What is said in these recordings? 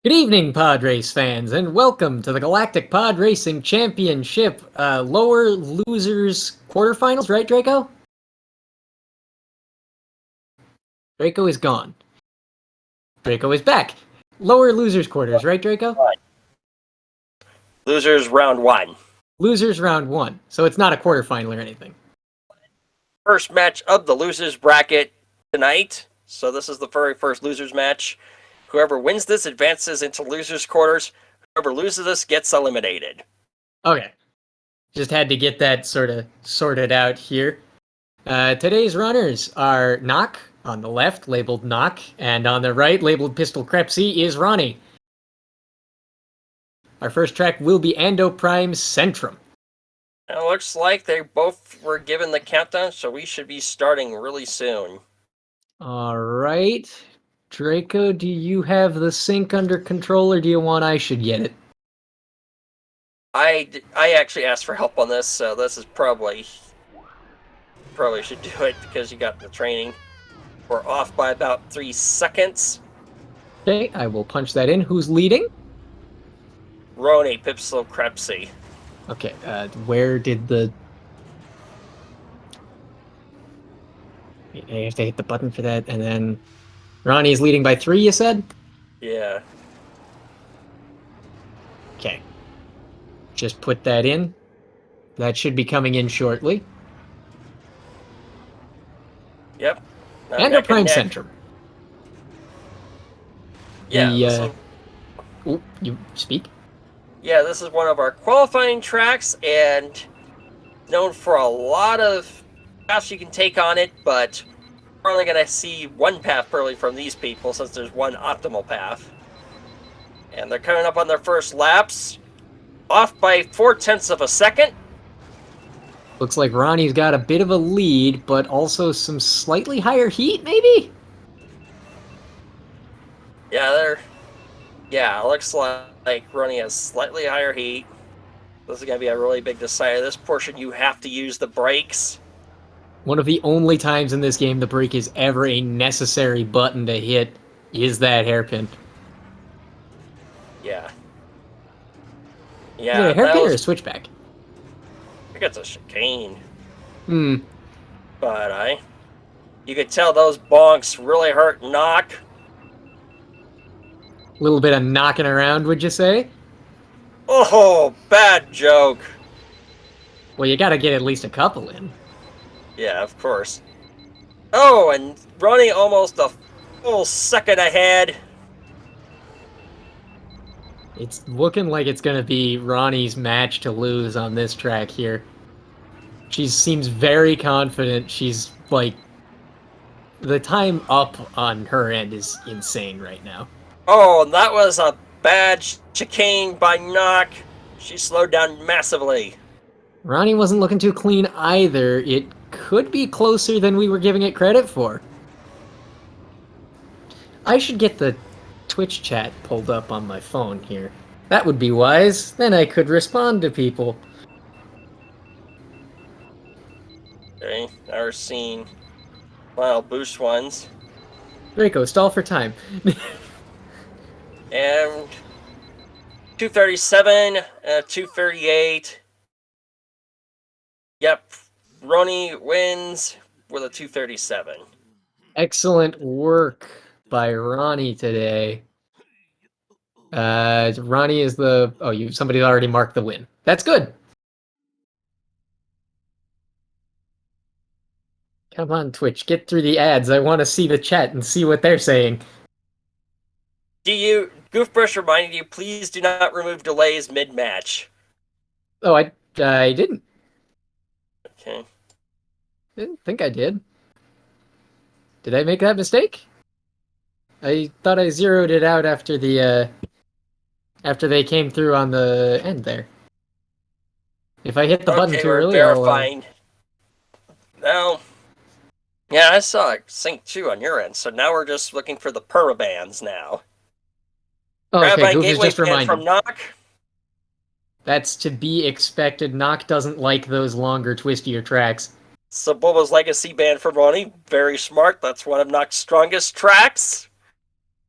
Good evening, pod race fans, and welcome to the Galactic Pod Racing Championship lower losers quarterfinals, right, Draco? Draco is gone. Draco is back. Lower losers quarters, right, Draco? Losers round one. Losers round one, so it's not a quarterfinal or anything. First match of the losers bracket tonight. So this is the very first losers match. Whoever wins this advances into losers quarters. Whoever loses this gets eliminated. Okay. Just had to get that sort of sorted out here. Today's runners are Knock on the left, labeled Knock, and on the right, labeled Pystal Crepsi, is Ronnie. Our first track will be Ando Prime Centrum. It looks like they both were given the countdown, so we should be starting really soon. All right. Draco, do you have the sync under control, or do you want I should get it? I actually asked for help on this, so this is probably should do it because you got the training. We're off by about 3 seconds. Okay, I will punch that in. Who's leading? Roni, Pipslo, Crepsi. Okay, where did the... I have to hit the button for that, and then... Ronnie's leading by 3, you said? Yeah. Okay. Just put that in. That should be coming in shortly. Yep. And a Prime Centrum. Yeah. Oh, you speak? Yeah, this is one of our qualifying tracks, and known for a lot of paths you can take on it, but we're only going to see one path early from these people, since there's one optimal path. And they're coming up on their first laps, off by 0.4 of a second. Looks like Ronnie's got a bit of a lead, but also some slightly higher heat, maybe? Yeah, it looks like Ronnie has slightly higher heat. This is going to be a really big decider. This portion, you have to use the brakes. One of the only times in this game the brake is ever a necessary button to hit is that hairpin. Yeah. Is it a hairpin or a switchback? I think it's a chicane. But you could tell those bonks really hurt Knock. A little bit of knocking around, would you say? Oh, bad joke. Well, you gotta get at least a couple in. Yeah, of course. Oh, and Ronnie almost a full second ahead. It's looking like it's gonna be Ronnie's match to lose on this track here. She seems very confident. She's like... The time up on her end is insane right now. Oh, that was a bad chicane by Knock. She slowed down massively. Ronnie wasn't looking too clean either. It could be closer than we were giving it credit for. I should get the Twitch chat pulled up on my phone here. That would be wise. Then I could respond to people. Okay, now we're seeing final boost ones. Draco, stall for time. And 237, 238. Yep, Ronnie wins with a 237. Excellent work by Ronnie today. Ronnie is the... Oh, somebody already marked the win. That's good. Come on, Twitch, get through the ads. I want to see the chat and see what they're saying. Goofbrush reminded you, please do not remove delays mid-match. Oh, I didn't. Okay. Didn't think I did. Did I make that mistake? I thought I zeroed it out after after they came through on the end there. If I hit the button too early, verifying. Now, yeah, I saw it sync too on your end, so now we're just looking for the permabands now. Oh, okay, Goof is just reminding. From Knock. That's to be expected. Knock doesn't like those longer, twistier tracks. Saboba's Legacy band from Ronnie. Very smart. That's one of Knock's strongest tracks.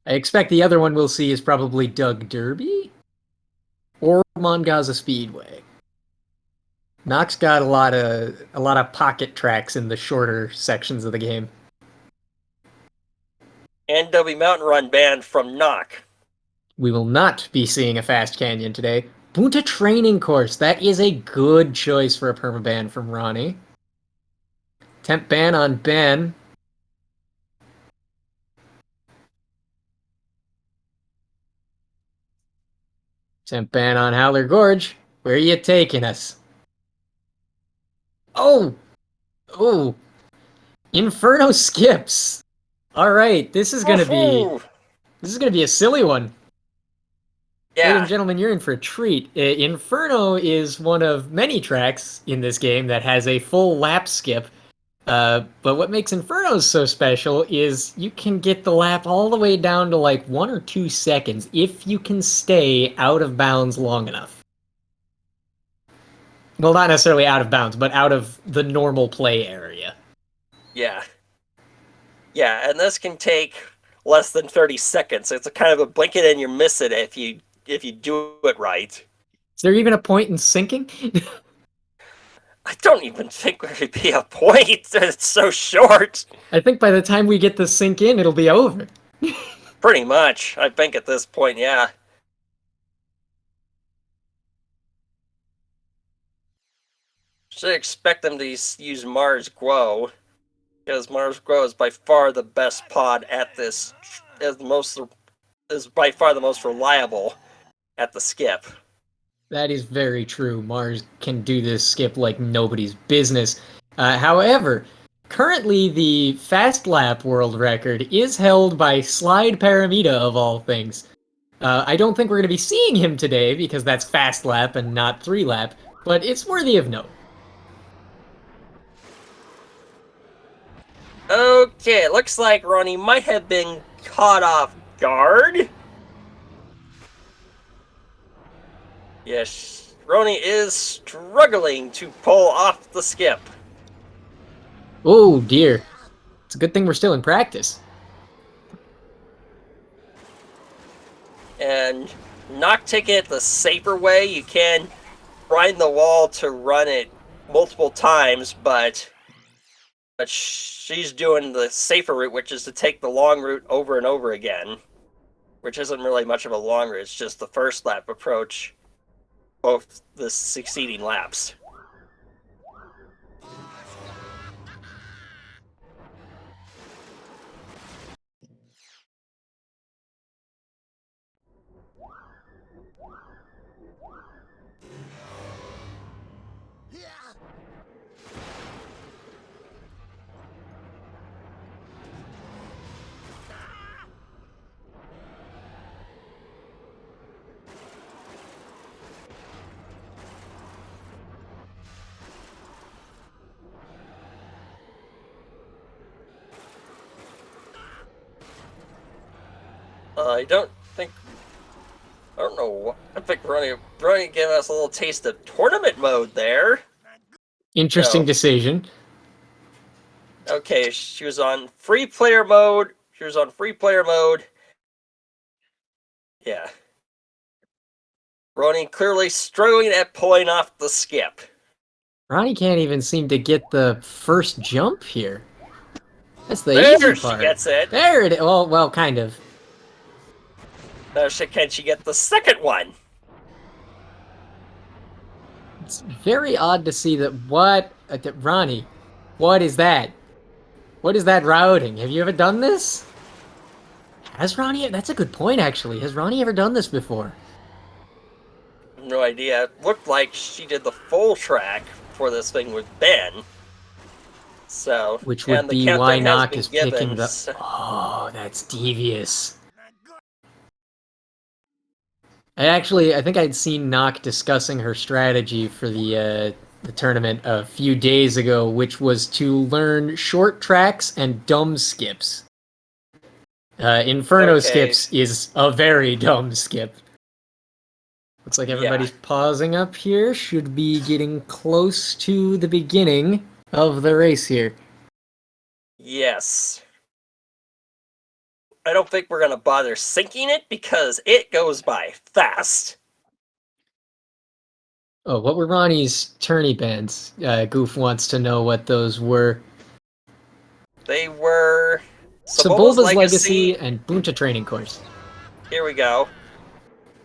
I expect the other one we'll see is probably Doug Derby or Mongaza Speedway. Nock's got a lot of pocket tracks in the shorter sections of the game. NW Mountain Run banned from Nock. We will not be seeing a fast canyon today. Bunta training course. That is a good choice for a permaban from Ronnie. Temp ban on Ben. Temp ban on Howler Gorge. Where are you taking us? Oh! Oh! Inferno skips! Alright, this is gonna be a silly one. Ladies and Yeah, gentlemen, you're in for a treat. Inferno is one of many tracks in this game that has a full lap skip. But what makes Infernos so special is you can get the lap all the way down to like 1 or 2 seconds if you can stay out of bounds long enough. Well, not necessarily out of bounds, but out of the normal play area. yeah. Yeah, and this can take less than 30 seconds. It's a kind of a blink it and you miss it if you do it right. Is there even a point in sinking? I don't even think there'd be a point. It's so short. I think by the time we get the sink in, it'll be over. Pretty much. I think at this point, yeah. Should expect them to use Mars Glow, because Mars Glow is by far the best pod at this. Is by far the most reliable at the skip. That is very true. Mars can do this skip like nobody's business. However, currently the fast lap world record is held by Slide Paramita of all things. I don't think we're going to be seeing him today because that's fast lap and not 3 lap, but it's worthy of note. Okay, it looks like Ronnie might have been caught off guard. Yes, Ronnie is struggling to pull off the skip. Oh dear. It's a good thing we're still in practice. And not taking it the safer way. You can grind the wall to run it multiple times, but she's doing the safer route, which is to take the long route over and over again, which isn't really much of a long route. It's just the first lap approach, both the succeeding laps. I don't know. I think Ronnie gave us a little taste of tournament mode there. Interesting decision. Okay, she was on free player mode. Yeah. Ronnie clearly struggling at pulling off the skip. Ronnie can't even seem to get the first jump here. That's the There easy part. she gets it. There it is. Well, kind of. Now can she get the second one? It's very odd to see that. Ronnie, what is that? What is that routing? Have you ever done this? Has Ronnie? That's a good point, actually. Has Ronnie ever done this before? No idea. It looked like she did the full track for this thing with Ben. So, which would be why Nock is picking the. So... Oh, that's devious. I think I'd seen Nock discussing her strategy for the tournament a few days ago, which was to learn short tracks and dumb skips. Inferno skips is a very dumb skip. Looks like everybody's pausing up here. Should be getting close to the beginning of the race here. Yes. I don't think we're going to bother sinking it because it goes by fast. Oh, what were Ronnie's tourney bands? Goof wants to know what those were. They were Sebulba's Sebulba's Legacy and Bunta Training Course. Here we go.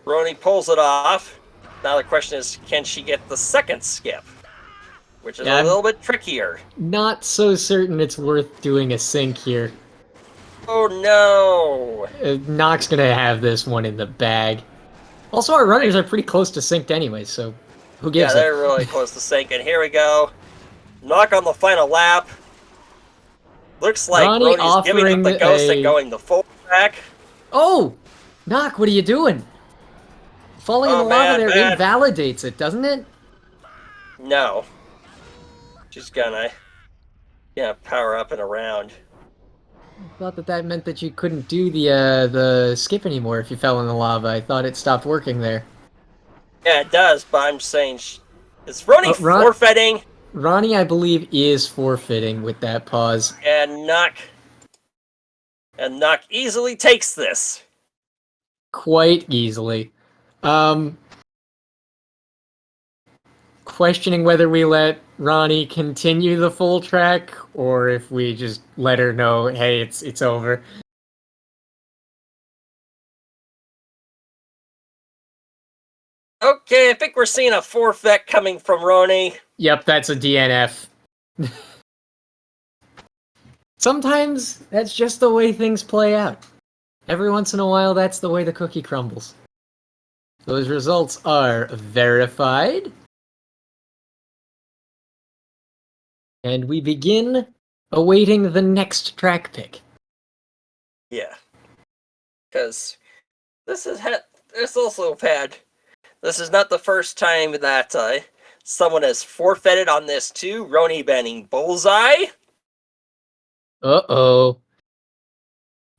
Roni pulls it off. Now the question is, can she get the second skip? Which is a little bit trickier. Not so certain it's worth doing a sync here. Oh no! Nock's gonna have this one in the bag. Also, our runners are pretty close to synced anyway, so who gives they're really close to sync. And here we go. Nock on the final lap. Looks like Roni's giving up the ghost and going the full track. Oh! Nock, what are you doing? Falling in the lava there invalidates it, doesn't it? No. She's gonna power up and around. I thought that meant that you couldn't do the skip anymore if you fell in the lava. I thought it stopped working there. Yeah, it does, but I'm saying... Is Roni forfeiting? Ronnie, I believe, is forfeiting with that pause. And Nock easily takes this. Quite easily. Questioning whether we let Ronnie continue the full track or if we just let her know, hey, it's over. Okay, I think we're seeing a forfeit coming from Roni. Yep, that's a DNF. Sometimes that's just the way things play out. Every once in a while, that's the way the cookie crumbles. Those results are verified. And we begin awaiting the next track pick. Yeah. Because this also had... This is not the first time that someone has forfeited on this too. Roni banning Bullseye. Uh-oh.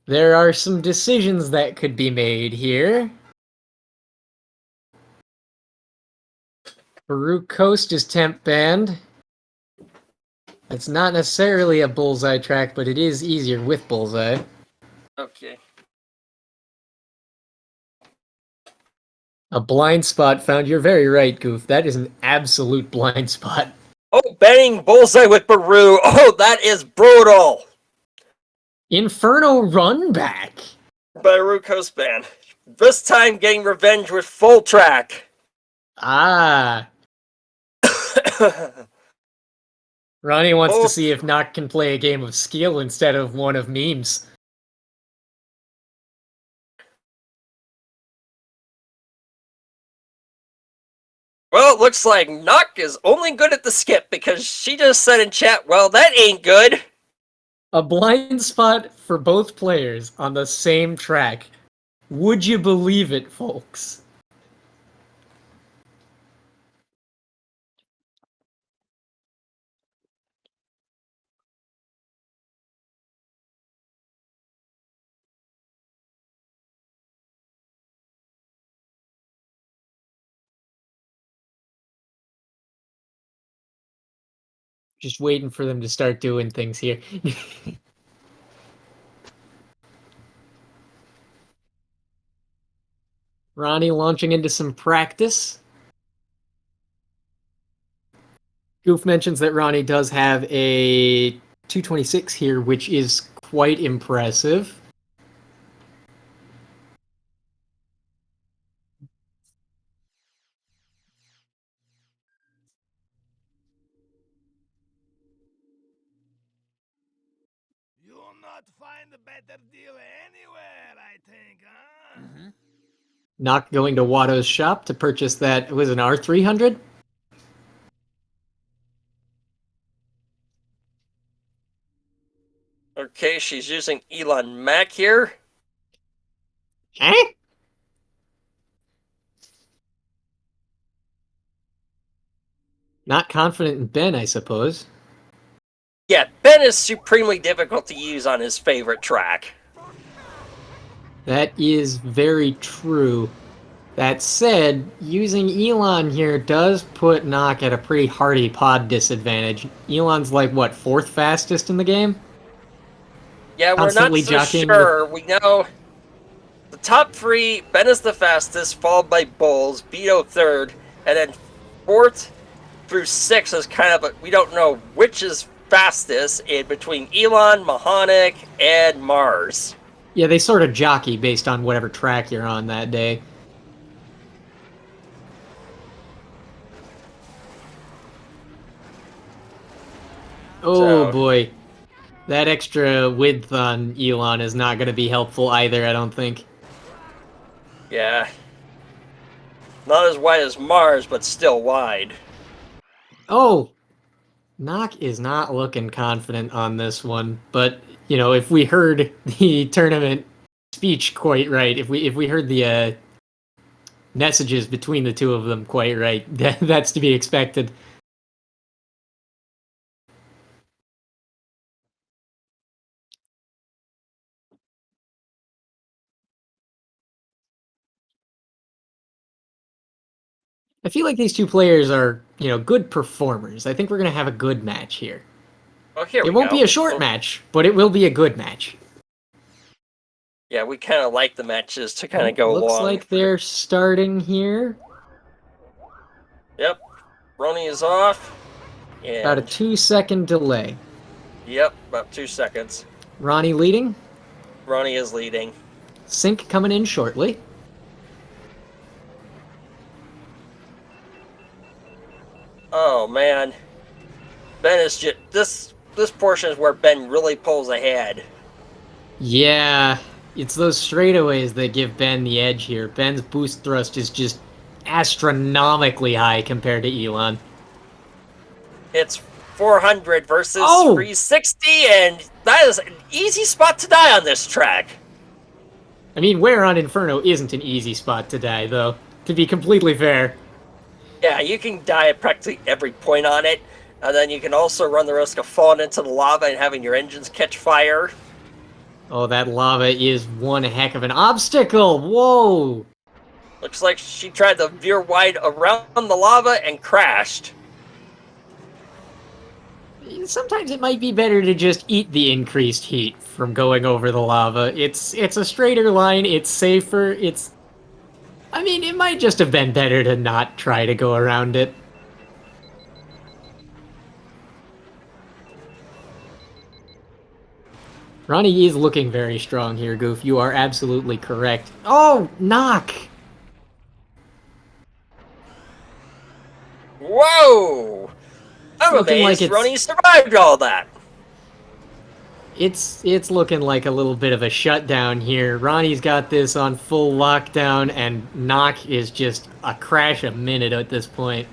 There are some decisions that could be made here. Farouk Coast is temp banned. It's not necessarily a Bullseye track, but it is easier with Bullseye. Okay. A blind spot found. You're very right, Goof. That is an absolute blind spot. Oh, banning Bullseye with Baru. Oh, that is brutal. Inferno run back. Baru Coast ban. This time getting revenge with full track. Ah. Ronnie wants to see if Nock can play a game of skill instead of one of memes. Well, it looks like Nock is only good at the skip because she just said in chat, well, that ain't good. A blind spot for both players on the same track. Would you believe it, folks? Just waiting for them to start doing things here. Ronnie launching into some practice. Goof mentions that Ronnie does have a 226 here, which is quite impressive. You'll not find a better deal anywhere, I think, huh? Mm-hmm. Nock going to Watto's shop to purchase that. It was an R300? Okay, she's using Elon Mac here. Eh? Not confident in Ben, I suppose. Yeah, Ben is supremely difficult to use on his favorite track. That is very true. That said, using Elon here does put Nock at a pretty hardy pod disadvantage. Elon's like, what, 4th fastest in the game? Yeah, we're not constantly so jockeying sure. We know the top three, Ben is the fastest, followed by Bulls, Beto third, and then fourth through six is kind of we don't know which is fastest in between Elon, Mahonic, and Mars. Yeah, they sort of jockey based on whatever track you're on that day. Oh So, boy. That extra width on Elon is not going to be helpful either, I don't think. yeah. Not as wide as Mars, but still wide. Oh! Nock is not looking confident on this one, but, you know, if we heard the tournament speech quite right, if we heard the messages between the two of them quite right, that's to be expected. I feel like these two players are, you know, good performers. I think we're going to have a good match here. Oh, here It we won't go. be a short match, but it will be a good match. Yeah, we kind of like the matches to kind of go Looks long. like they're starting here. Yep. Ronnie is off. About a And, 2-second delay. yep, about 2 seconds. Ronnie leading. Ronnie is leading. Sync coming in shortly. Oh, man. Ben is just... This portion is where Ben really pulls ahead. Yeah, it's those straightaways that give Ben the edge here. Ben's boost thrust is just astronomically high compared to Elon. It's 400 versus Oh! 360, and that is an easy spot to die on this track. I mean, where on Inferno isn't an easy spot to die, though, to be completely fair. Yeah, you can die at practically every point on it, and then you can also run the risk of falling into the lava and having your engines catch fire. Oh, that lava is one heck of an obstacle! Whoa! Looks like she tried to veer wide around the lava and crashed. Sometimes it might be better to just eat the increased heat from going over the lava. It's a straighter line, it's safer, I mean, it might just have been better to not try to go around it. Ronnie is looking very strong here, Goof. You are absolutely correct. Oh, knock! Whoa! I'm looking like amazed it's- Ronnie survived all that. It's looking like a little bit of a shutdown here. Ronnie's got this on full lockdown, and knock is just a crash a minute at this point.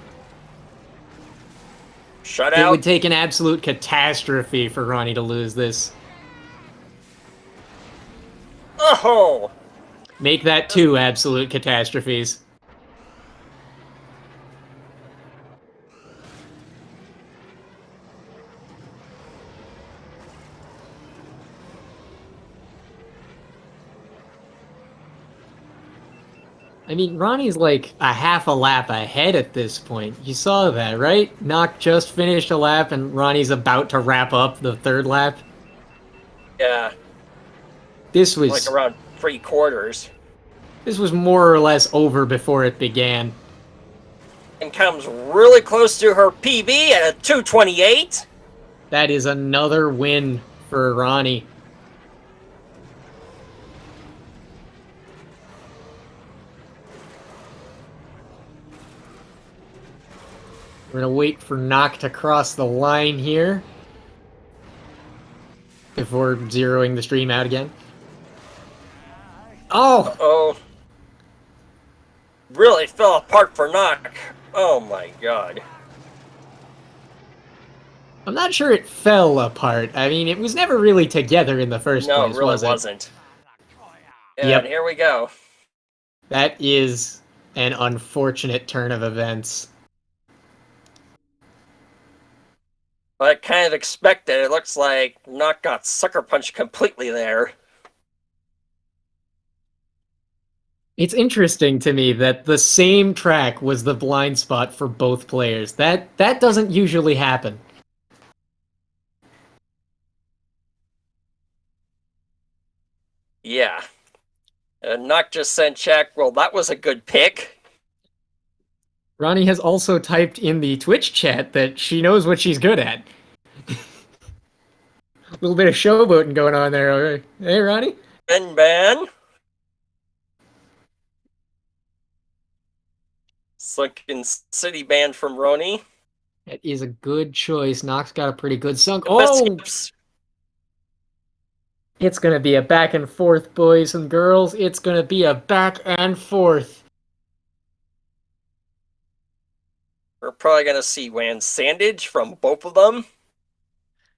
Shut It would out. take an absolute catastrophe for Ronnie to lose this. Oh! Make that 2 absolute catastrophes. I mean, Ronnie's like a half a lap ahead at this point. You saw that, right? Knock just finished a lap, and Ronnie's about to wrap up the 3rd lap. Yeah, This was like around 3/4. this was more or less over before it began. And comes really close to her PB at a 228. That is another win for Ronnie. We're gonna wait for Knock to cross the line here before zeroing the stream out again. Oh! Oh. Really fell apart for Knock. Oh my god. I'm not sure it fell apart. I mean, it was never really together in the first No, place, it really was it? wasn't. And Yep. here we go. That is an unfortunate turn of events. I kind of expected. It looks like Knock got sucker punched completely there. It's interesting to me that the same track was the blind spot for both players. That doesn't usually happen. Knock just sent check. Well, that was a good pick. Ronnie has also typed in the Twitch chat that she knows what she's good at. A little bit of showboating going on there. Okay. Hey, Ronnie. Ban. Sunken City ban from Roni. That is a good choice. Nox got a pretty good sunk. The best Oh! skips. It's going to be a back and forth, boys and girls. It's going to be a back and forth. We're probably going to see Wan Sandage from both of them.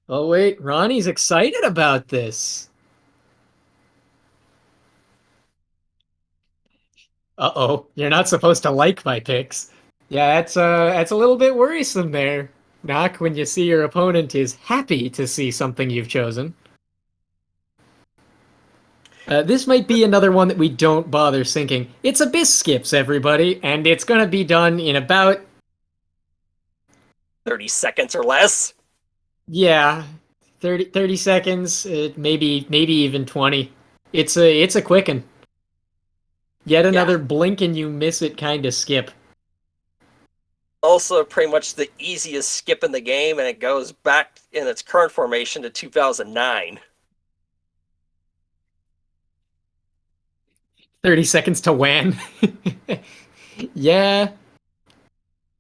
Oh, wait. Ronnie's excited about this. Uh-oh. You're not supposed to like my picks. Yeah, that's a little bit worrisome there. Knock when you see your opponent is happy to see something you've chosen. This might be another one that we don't bother syncing. It's Abyss Skips, everybody, and it's gonna be done in about 30 seconds or less. yeah, 30 seconds, maybe even 20. It's a quicken. Yet another blink and you miss it kind of skip. Also, pretty much the easiest skip in the game, and it goes back in its current formation to 2009. 30 seconds to Wan. Yeah.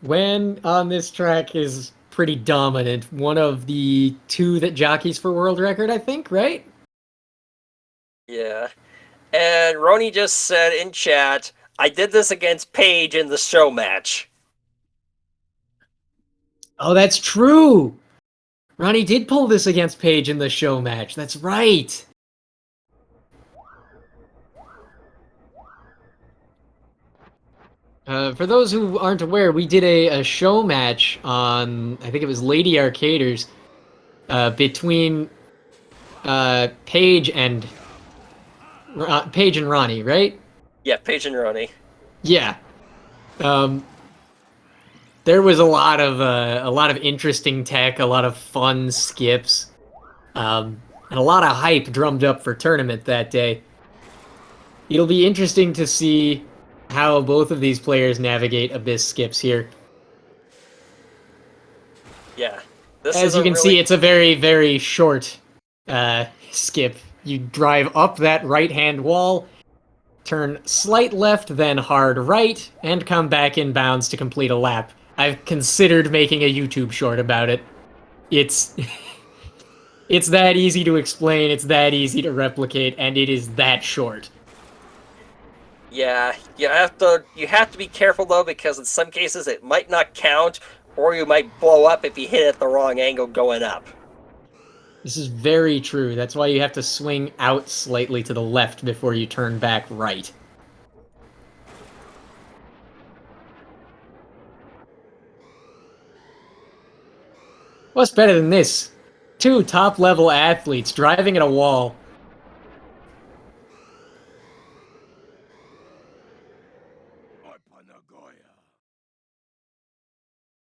Wan on this track is pretty dominant. One of the two that jockeys for world record, I think, right? Yeah. And Roni just said in chat, I did this against Paige in the show match. Oh, that's true. Ronnie did pull this against Paige in the show match. That's right. For those who aren't aware, we did a show match on, I think it was Lady Arcaders, between Paige and Ronnie, right? Yeah, Paige and Roni. Yeah. There was a lot of interesting tech, a lot of fun skips, and a lot of hype drummed up for tournament that day. It'll be interesting to see how both of these players navigate Abyss skips here. Yeah. This As is you can see, it's a very, very short skip. You drive up that right-hand wall, turn slight left, then hard right, and come back in bounds to complete a lap. I've considered making a YouTube short about it. It's it's that easy to explain, it's that easy to replicate, and it is that short. Yeah, you have to be careful though, because in some cases it might not count, or you might blow up if you hit it at the wrong angle going up. This is very true. That's why you have to swing out slightly to the left before you turn back right. What's better than this? Two top-level athletes driving at a wall.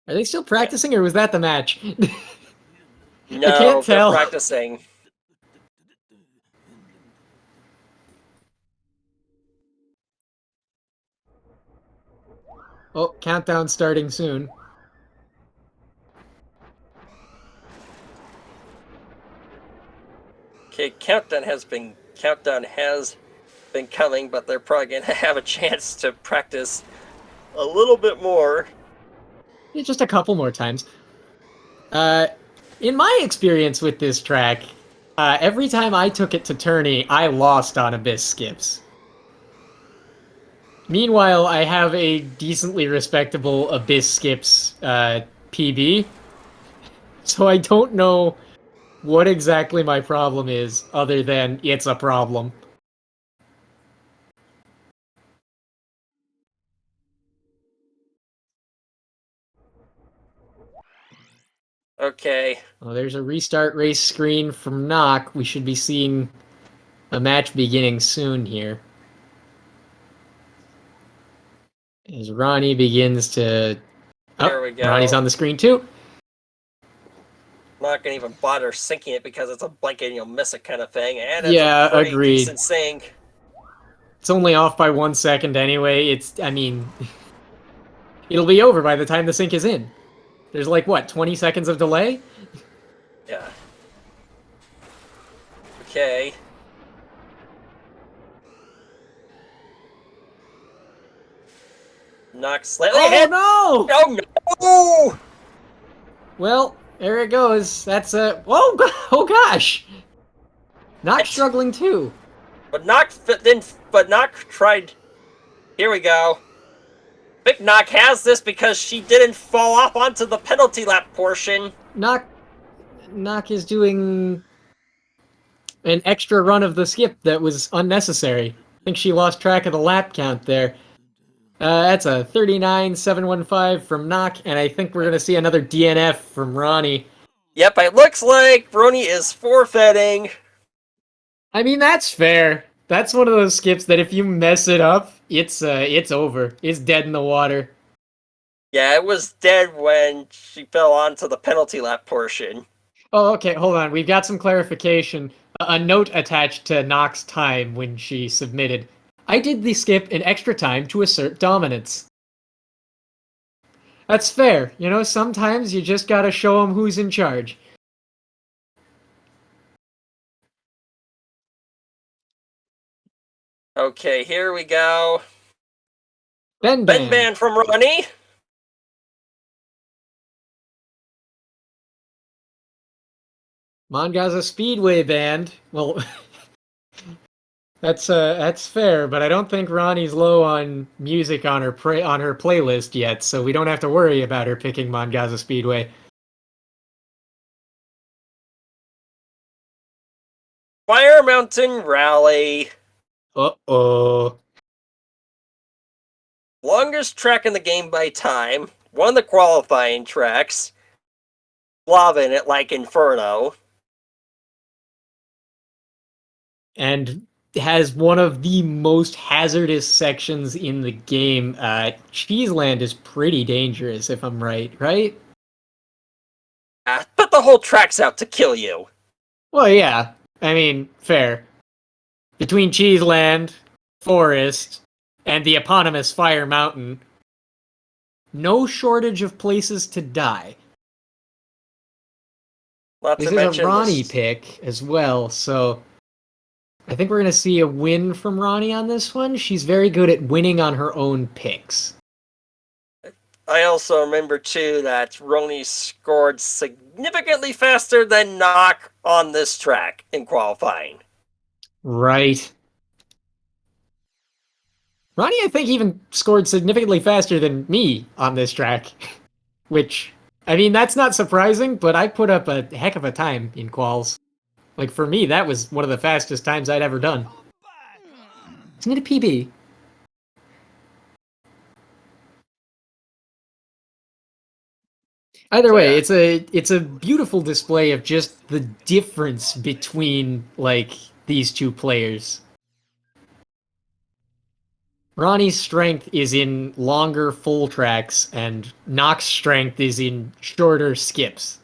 Are they still practicing, or was that the match? No, I can't they're tell. practicing. Oh, countdown starting soon. Okay, countdown has been coming, but they're probably gonna have a chance to practice a little bit more. Yeah, just a couple more times. In my experience with this track, every time I took it to tourney, I lost on Abyss skips. Meanwhile, I have a decently respectable Abyss skips PB, so I don't know what exactly my problem is, other than it's a problem. Okay. Well, there's a restart race screen from Knock. We should be seeing a match beginning soon here. As Ronnie begins to... Oh, There we go. Ronnie's on the screen too. I'm not gonna even bother syncing it because it's a blanket and you'll miss it kind of thing, and it's Yeah, a pretty agreed. decent sync. It's only off by 1 second anyway. I mean, it'll be over by the time the sync is in. There's like, what, 20 seconds of delay? Yeah. Okay. Knock slightly ahead. Oh, no! Oh, no! Well, there it goes. That's a... Oh, gosh! Not struggling too. But Knock tried. Here we go. Big Knock has this because she didn't fall off onto the penalty lap portion. Knock is doing an extra run of the skip that was unnecessary. I think she lost track of the lap count there. That's a 39.715 from Knock, and I think we're going to see another DNF from Ronnie. Yep, it looks like Brony is forfeiting. I mean, that's fair. That's one of those skips that if you mess it up, it's over. It's dead in the water. Yeah, it was dead when she fell onto the penalty lap portion. Oh, okay, hold on. We've got some clarification. A note attached to Knock's time when she submitted. I did the skip in extra time to assert dominance. That's fair. You know, sometimes you just gotta show them who's in charge. Okay, here we go. Ben Ben from Ronnie. Mongaza Speedway Band. Well, that's fair, but I don't think Ronnie's low on music on her playlist yet, so we don't have to worry about her picking Mongaza Speedway. Fire Mountain Rally. Uh-oh. Longest track in the game by time. One of the qualifying tracks. Lava in it like Inferno. And has one of the most hazardous sections in the game. Cheeseland is pretty dangerous, if I'm right? But the whole track's out to kill you. Well, yeah. I mean, fair. Between Cheeseland, Forest, and the eponymous Fire Mountain, no shortage of places to die. This is a Ronnie pick as well, so I think we're going to see a win from Ronnie on this one. She's very good at winning on her own picks. I also remember, too, that Ronnie scored significantly faster than Knock on this track in qualifying. Right. Ronnie, I think, even scored significantly faster than me on this track. Which, I mean, that's not surprising, but I put up a heck of a time in quals. Like, for me, that was one of the fastest times I'd ever done. Isn't it a PB? Either way, it's a beautiful display of just the difference between, like, these two players. Ronnie's strength is in longer full tracks, and Knock's strength is in shorter skips.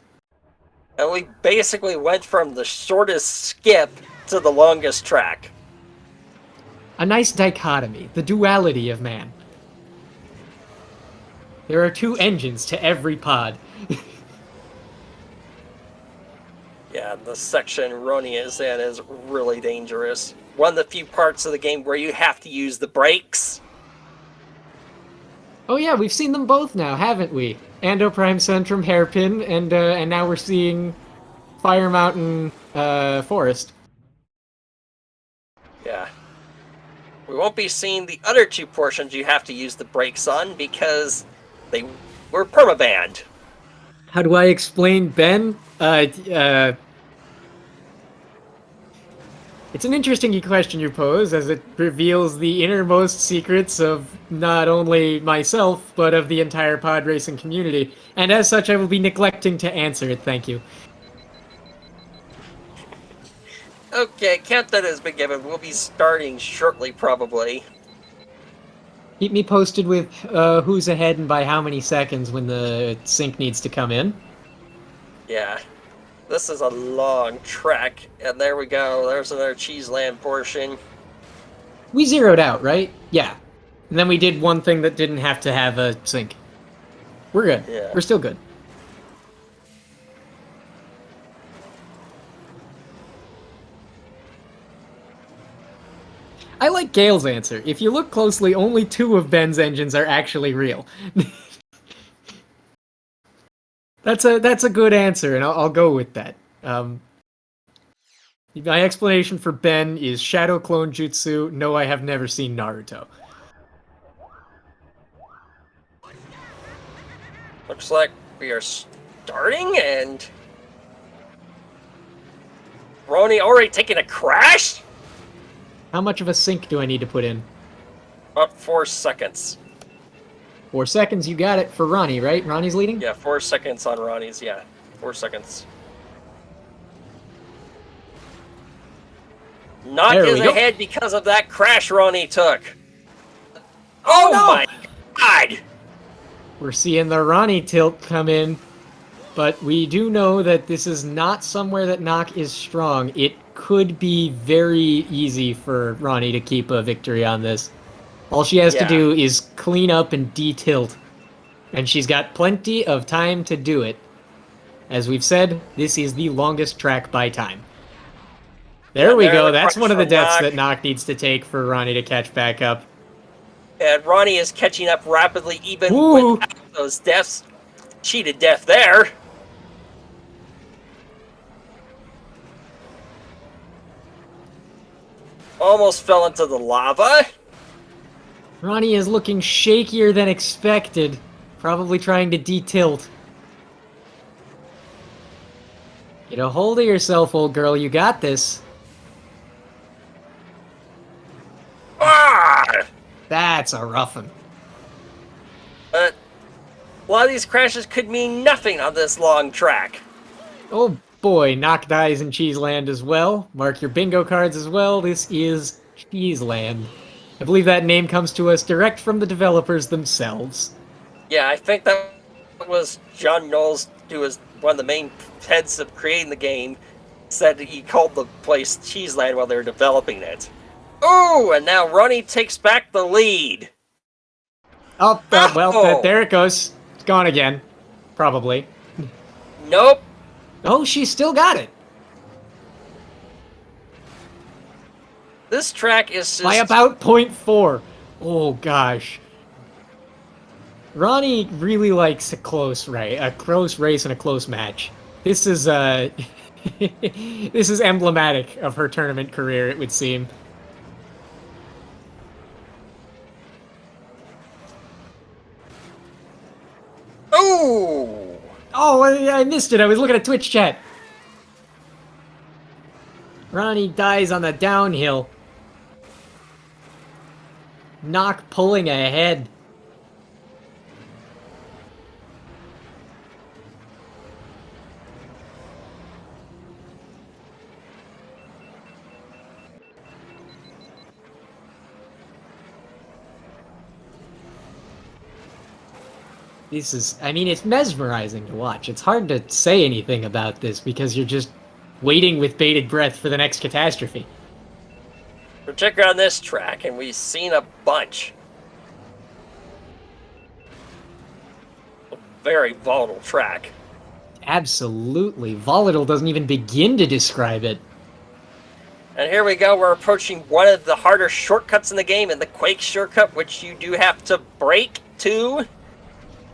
And we basically went from the shortest skip to the longest track. A nice dichotomy, the duality of man. There are two engines to every pod. Yeah, the section Ronnie is in is really dangerous. One of the few parts of the game where you have to use the brakes. Oh yeah, we've seen them both now, haven't we? Ando Prime Centrum Hairpin, and now we're seeing Fire Mountain Forest. Yeah. We won't be seeing the other two portions you have to use the brakes on because they were permabanned. How do I explain Ben? It's an interesting question you pose, as it reveals the innermost secrets of not only myself, but of the entire pod racing community. And as such, I will be neglecting to answer it, thank you. Okay, countdown has been given. We'll be starting shortly, probably. Keep me posted with who's ahead and by how many seconds when the sync needs to come in. Yeah. This is a long track, and there we go. There's another Cheeseland portion. We zeroed out, right? Yeah. And then we did one thing that didn't have to have a sink. We're good. Yeah. We're still good. I like Gale's answer. If you look closely, only 2 of Ben's engines are actually real. That's a good answer, and I'll go with that. My explanation for Ben is Shadow Clone Jutsu. No, I have never seen Naruto. Looks like we are starting, and Ronnie already taking a crash? How much of a sink do I need to put in? About 4 seconds. 4 seconds, you got it for Ronnie, right? Ronnie's leading? Yeah, 4 seconds on Ronnie's, yeah. 4 seconds. Knock There is we go. ahead because of that crash Ronnie took. Oh no! my god! We're seeing the Ronnie tilt come in, but we do know that this is not somewhere that Nock is strong. It could be very easy for Ronnie to keep a victory on this. All she has to do is clean up and de-tilt, and she's got plenty of time to do it. As we've said, this is the longest track by time. There we go. That's one of the deaths that Nock needs to take for Ronnie to catch back up. And Ronnie is catching up rapidly even Ooh. without those deaths. Cheated death there. Almost fell into the lava. Ronnie is looking shakier than expected. Probably trying to de-tilt. Get a hold of yourself, old girl. You got this. Ah! That's a rough one. But a lot of these crashes could mean nothing on this long track. Oh boy, Knock dies in Cheeseland as well. Mark your bingo cards as well. This is Cheeseland. I believe that name comes to us direct from the developers themselves. Yeah, I think that was John Knowles, who was one of the main heads of creating the game, said that he called the place Cheeseland while they were developing it. Oh, and now Ronnie takes back the lead. Oh, there it goes. It's gone again. Probably. Nope. Oh, she still got it. This track is just... By about 0.4. Oh, gosh. Ronnie really likes a close race and a close match. This is, this is emblematic of her tournament career, it would seem. Oh! Oh, I missed it. I was looking at Twitch chat. Ronnie dies on the downhill. Knock pulling ahead. This is, I mean, it's mesmerizing to watch. It's hard to say anything about this because you're just waiting with bated breath for the next catastrophe. Particularly on this track, and we've seen a bunch. A very volatile track. Absolutely. Volatile doesn't even begin to describe it. And here we go, we're approaching one of the harder shortcuts in the game, and the Quake shortcut, which you do have to brake to.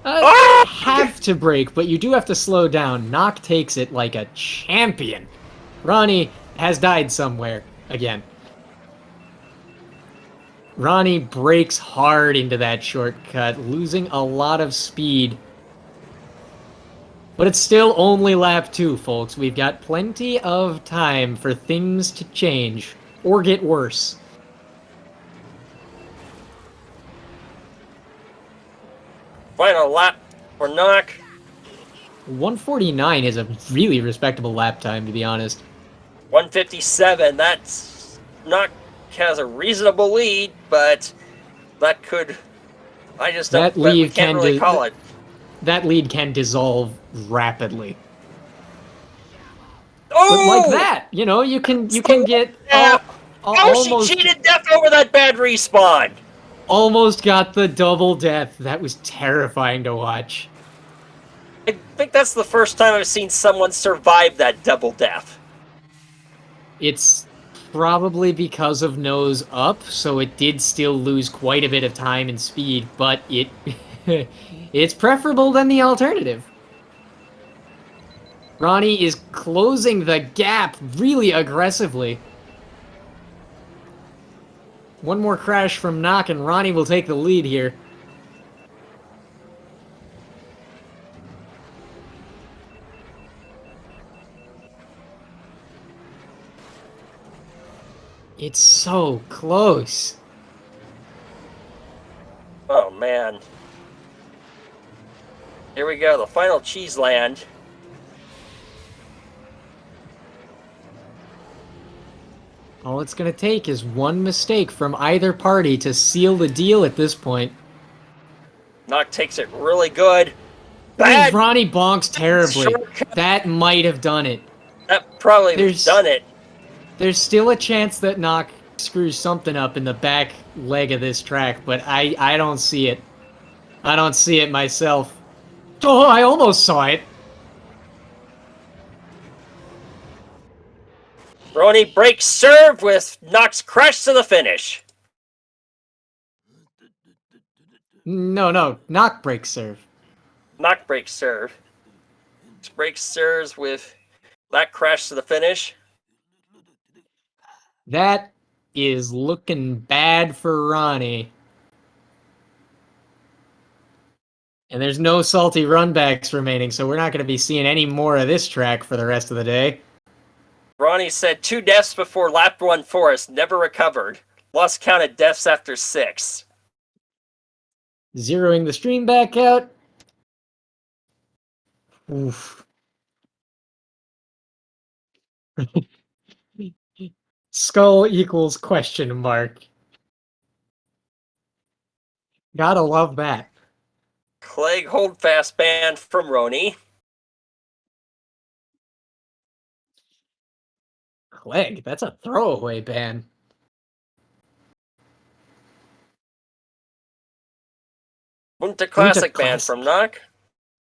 Have to brake, but you do have to slow down. Knock takes it like a champion. Ronnie has died somewhere again. Ronnie brakes hard into that shortcut, losing a lot of speed. But it's still only lap 2, folks. We've got plenty of time for things to change or get worse. Final lap for Knock. 149 is a really respectable lap time, to be honest. 157, that's... Knock has a reasonable lead, but that could... I just don't... That lead can't really call it. That lead can dissolve rapidly. Oh! But like that, you know, you can get Oh, she cheated death over that bad respawn! Almost got the double death. That was terrifying to watch. I think that's the first time I've seen someone survive that double death. It's probably because of nose up, so it did still lose quite a bit of time and speed, but it's preferable than the alternative. Ronnie is closing the gap really aggressively. One more crash from Nock and Ronnie will take the lead here. It's so close. Oh, man. Here we go, the final cheese land. All it's going to take is one mistake from either party to seal the deal at this point. Nock takes it really good. Bad! Ronnie bonks terribly. Shortcut. That might have done it. That probably would have done it. There's still a chance that Nock screws something up in the back leg of this track, but I don't see it. I don't see it myself. Oh, I almost saw it. Ronnie breaks serve with Nock's crash to the finish. No. Nock breaks serve. Nock breaks serve. Breaks serves with that crash to the finish. That is looking bad for Ronnie. And there's no salty runbacks remaining, so we're not going to be seeing any more of this track for the rest of the day. Ronnie said 2 deaths before lap 1 Forest, never recovered. Lost count of deaths after 6. Zeroing the stream back out. Oof. Skull equals question mark. Gotta love that. Clegg Holdfast ban from Ronnie. Clegg, that's a throwaway ban. Punta Classic ban from Nock.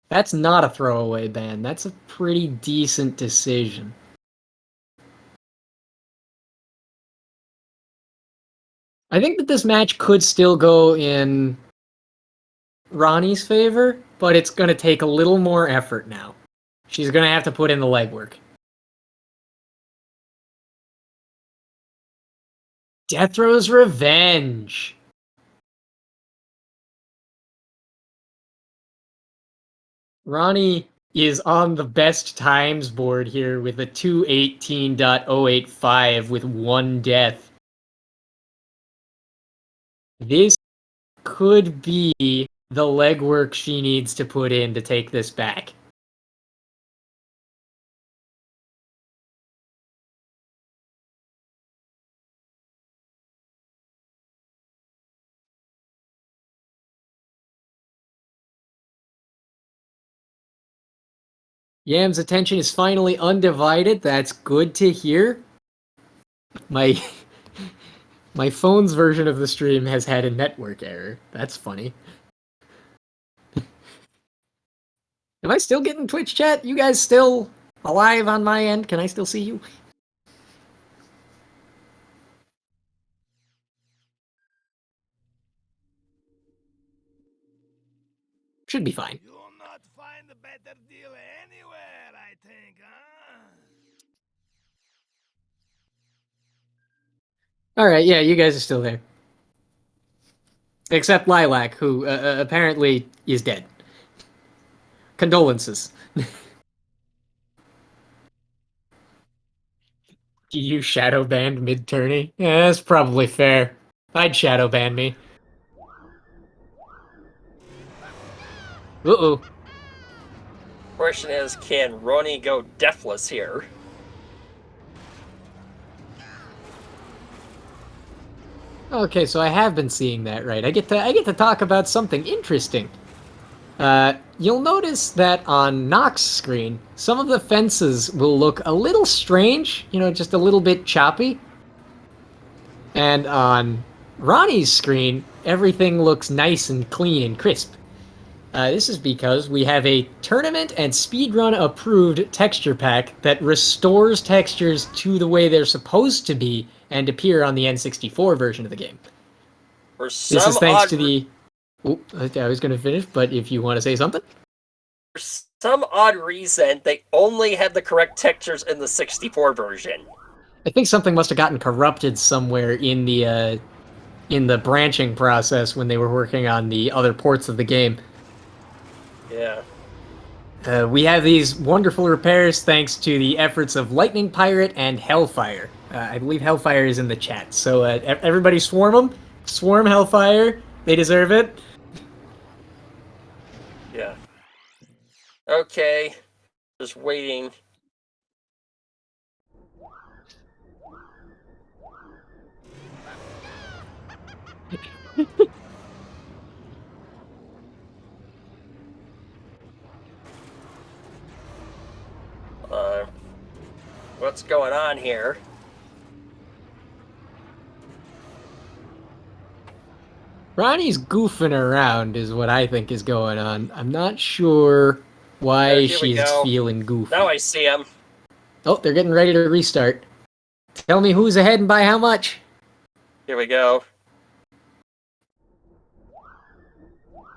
That's not a throwaway ban. That's a pretty decent decision. I think that this match could still go in Ronnie's favor, but it's going to take a little more effort now. She's going to have to put in the legwork. Death Row's Revenge. Ronnie is on the best times board here with a 218.085 with 1 death. This could be the legwork she needs to put in to take this back. Yam's attention is finally undivided. That's good to hear. My phone's version of the stream has had a network error. That's funny. Am I still getting Twitch chat? You guys still alive on my end? Can I still see you? Should be fine. You'll not find a better deal anywhere, I think, huh? Alright, yeah, you guys are still there. Except Lilac, who apparently is dead. Condolences. Do you shadow banned mid-tourney? Yeah, that's probably fair. I'd shadow ban me. Uh-oh. Question is, can Ronnie go deathless here? Okay, so I have been seeing that, right? I get to talk about something interesting. You'll notice that on Nock's screen, some of the fences will look a little strange, you know, just a little bit choppy. And on Ronnie's screen, everything looks nice and clean and crisp. This is because we have a tournament and speedrun approved texture pack that restores textures to the way they're supposed to be and appear on the N64 version of the game. For This some is thanks odd to the... Oh, I was going to finish, but if you want to say something. for some odd reason, they only had the correct textures in the 64 version. I think something must have gotten corrupted somewhere in the branching process when they were working on the other ports of the game. Yeah. We have these wonderful repairs thanks to the efforts of Lightning Pirate and Hellfire. I believe Hellfire is in the chat. So everybody swarm them. Swarm Hellfire. They deserve it. Yeah. Okay. Just waiting. What's going on here? Ronnie's goofing around is what I think is going on. I'm not sure why Here we she's go. feeling goofy. Now I see him. Oh, they're getting ready to restart. Tell me who's ahead and by how much. Here we go.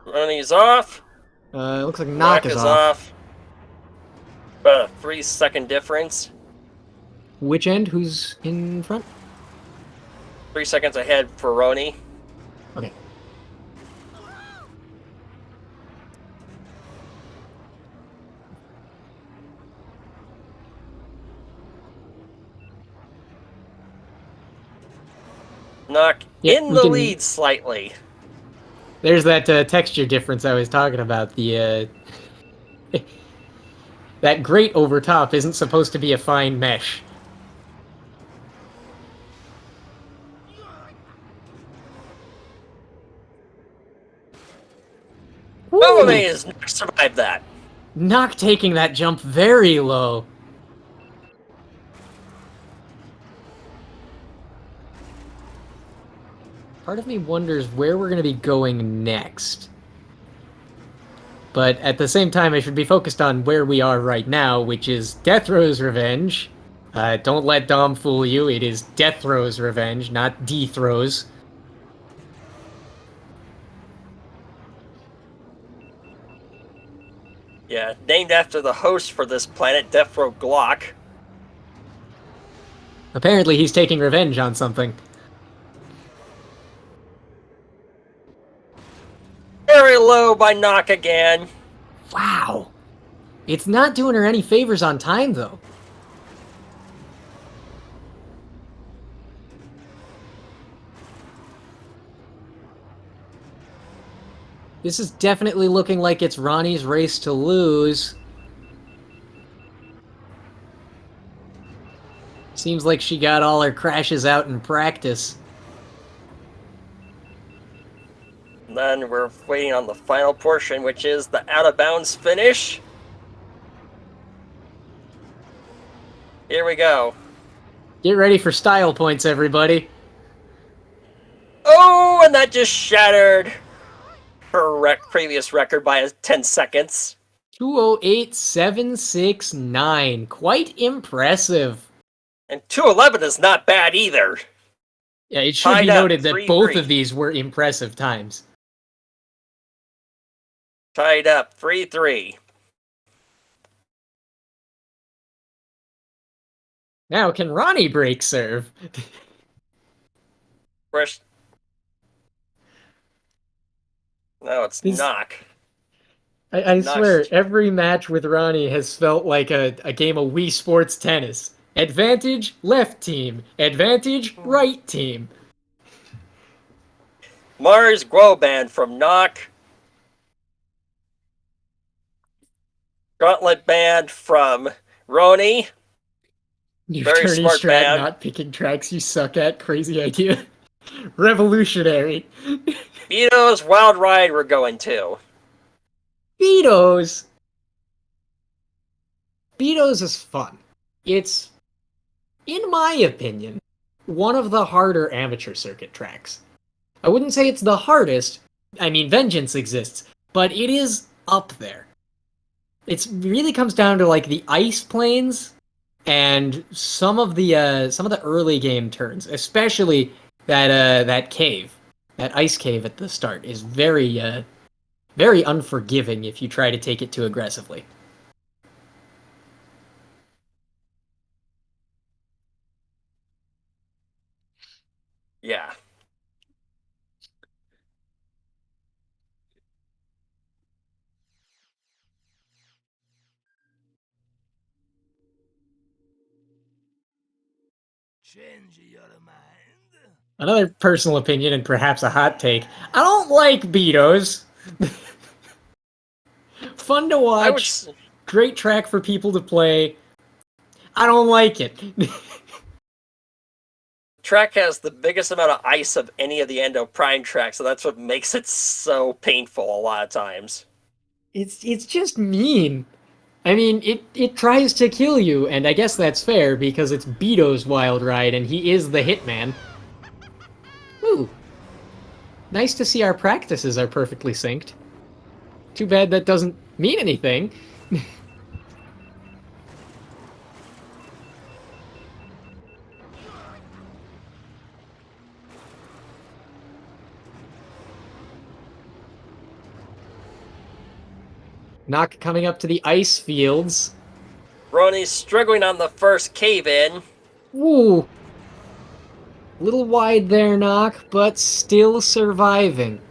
Ronnie's off. Looks like Knock is off. off. About a 3-second difference. Which end? Who's in front? 3 seconds ahead for Roni. Okay. Knock Yep, in we the can- lead slightly. There's that texture difference I was talking about. The that grate over top isn't supposed to be a fine mesh. Oh, they has survived that. Knock taking that jump very low. Part of me wonders where we're going to be going next. But at the same time, I should be focused on where we are right now, which is Death Row's Revenge. Don't let Dom fool you. It is Death Row's Revenge, not Death Row's. Yeah, named after the host for this planet, Death Row Glock. Apparently he's taking revenge on something. Very low by Knock again. Wow. It's not doing her any favors on time, though. This is definitely looking like it's Ronnie's race to lose. Seems like she got all her crashes out in practice. And then we're waiting on the final portion, which is the out-of-bounds finish. Here we go. Get ready for style points, everybody. Oh, and that just shattered her previous record by 10 seconds. 2:08.769. Quite impressive. And 2:11 is not bad either. Yeah, it should Tied be up, noted that 3-3. both of these were impressive times. Tied up 3-3. Now, can Ronnie break serve? First. No, it's These- Knock. I Nice. swear, every match with Ronnie has felt like a game of Wii Sports Tennis. Advantage, left team. Advantage, right team. Mars Guoband from Knock. Gauntlet Band from Roni. New Very turny smart strat, man. not picking tracks you suck at. Crazy idea. Revolutionary. Vito's Wild Ride we're going to. Beatos. Beatos is fun. It's, in my opinion, one of the harder amateur circuit tracks. I wouldn't say it's the hardest. I mean, Vengeance exists, but it is up there. It really comes down to like the ice planes and some of the early game turns, especially that cave, that ice cave at the start is very unforgiving if you try to take it too aggressively. Yeah. Change your mind. Another personal opinion and perhaps a hot take. I don't like Beatos. Fun to I would. watch. Great track for people to play. I don't like it. Track has the biggest amount of ice of any of the Endo Prime tracks, so that's what makes it so painful a lot of times. It's just mean. I mean, it tries to kill you, and I guess that's fair because it's Beato's wild ride and he is the hitman. Ooh. Nice to see our practices are perfectly synced. Too bad that doesn't mean anything. Knock coming up to the ice fields. Ronnie's struggling on the first cave-in. Woo! Little wide there, Knock, but still surviving.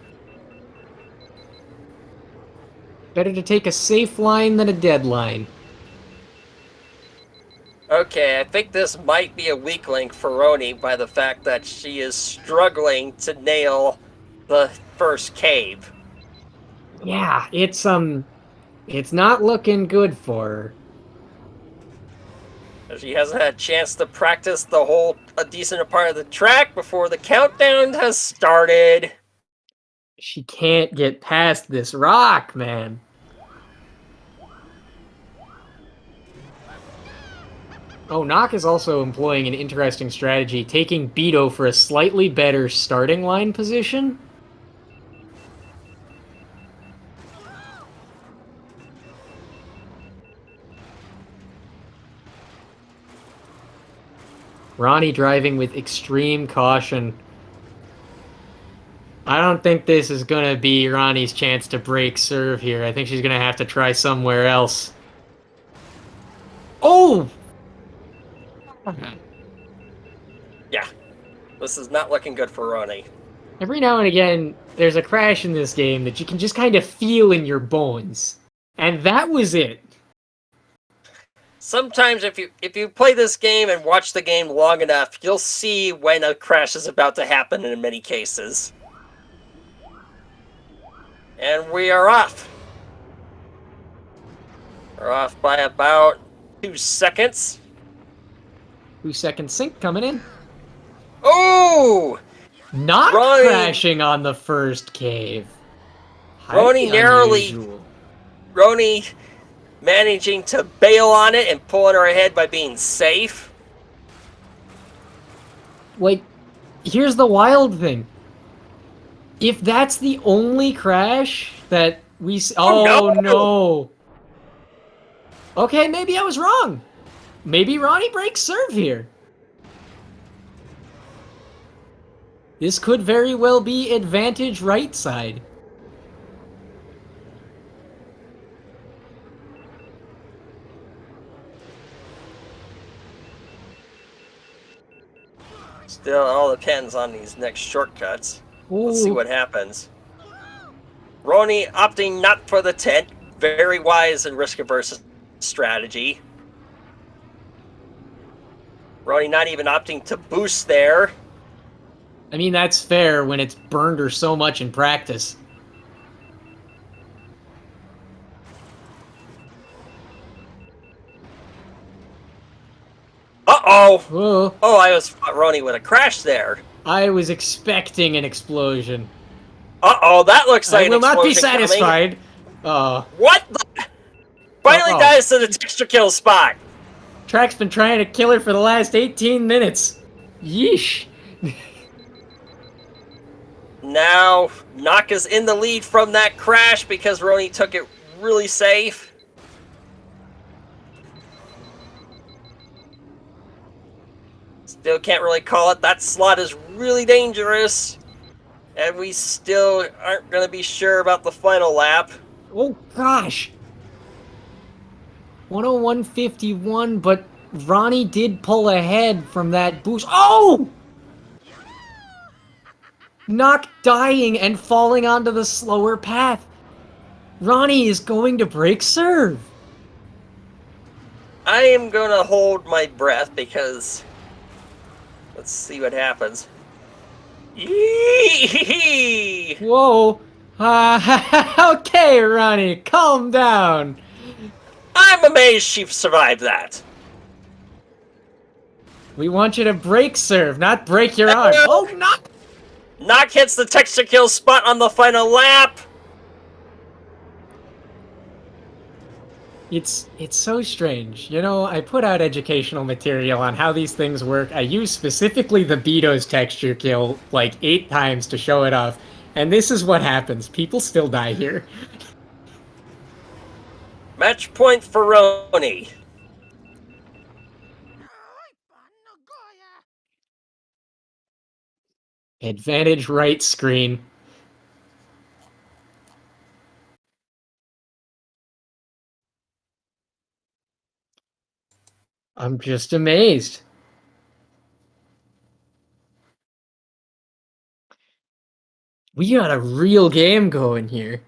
Better to take a safe line than a dead line. Okay, I think this might be a weak link for Roni by the fact that she is struggling to nail the first cave. Yeah, it's not looking good for her. She hasn't had a chance to practice a decent part of the track before the countdown has started. She can't get past this rock, man. Oh, Knock is also employing an interesting strategy, taking Beto for a slightly better starting line position. Ronnie driving with extreme caution. I don't think this is going to be Ronnie's chance to break serve here. I think she's going to have to try somewhere else. Oh! Yeah, this is not looking good for Ronnie. Every now and again, there's a crash in this game that you can just kind of feel in your bones. And that was it. Sometimes if you play this game and watch the game long enough, you'll see when a crash is about to happen in many cases. And we are off. We're off by about 2 seconds. 2-second sync coming in. Oh! Not Ronnie, crashing on the first cave. Ronnie Ronnie managing to bail on it and pulling her ahead by being safe. Like, here's the wild thing. If that's the only crash that we see... Oh, no. Okay, maybe I was wrong. Maybe Ronnie breaks serve here. This could very well be advantage right side. Still, it all depends on these next shortcuts. Ooh. Let's see what happens. Ronnie opting not for the tent. Very wise and risk-averse strategy. Ronnie not even opting to boost there. I mean, that's fair when it's burned her so much in practice. Uh-oh! Whoa. Oh, I was Ronnie with a crash there. I was expecting an explosion. Uh-oh, that looks like I will not be coming. satisfied. What the? Finally dies to the texture kill spot. Track's been trying to kill her for the last 18 minutes. Yeesh. Now, Nock is in the lead from that crash because Roni took it really safe. Still can't really call it. That slot is really dangerous. And we still aren't going to be sure about the final lap. Oh gosh. 101.51, but Ronnie did pull ahead from that boost. Oh! Knock dying and falling onto the slower path. Ronnie is going to break serve. I am going to hold my breath because let's see what happens. Yee! Whoa. Okay, Ronnie, calm down. I'm amazed she survived that. We want you to break serve, not break your arm. Oh, not. Knock hits the texture kill spot on the final lap. It's so strange. You know, I put out educational material on how these things work. I use specifically the Beato's texture kill like 8 times to show it off. And this is what happens. People still die here. Match point for Roni. Advantage right screen. I'm just amazed. We got a real game going here.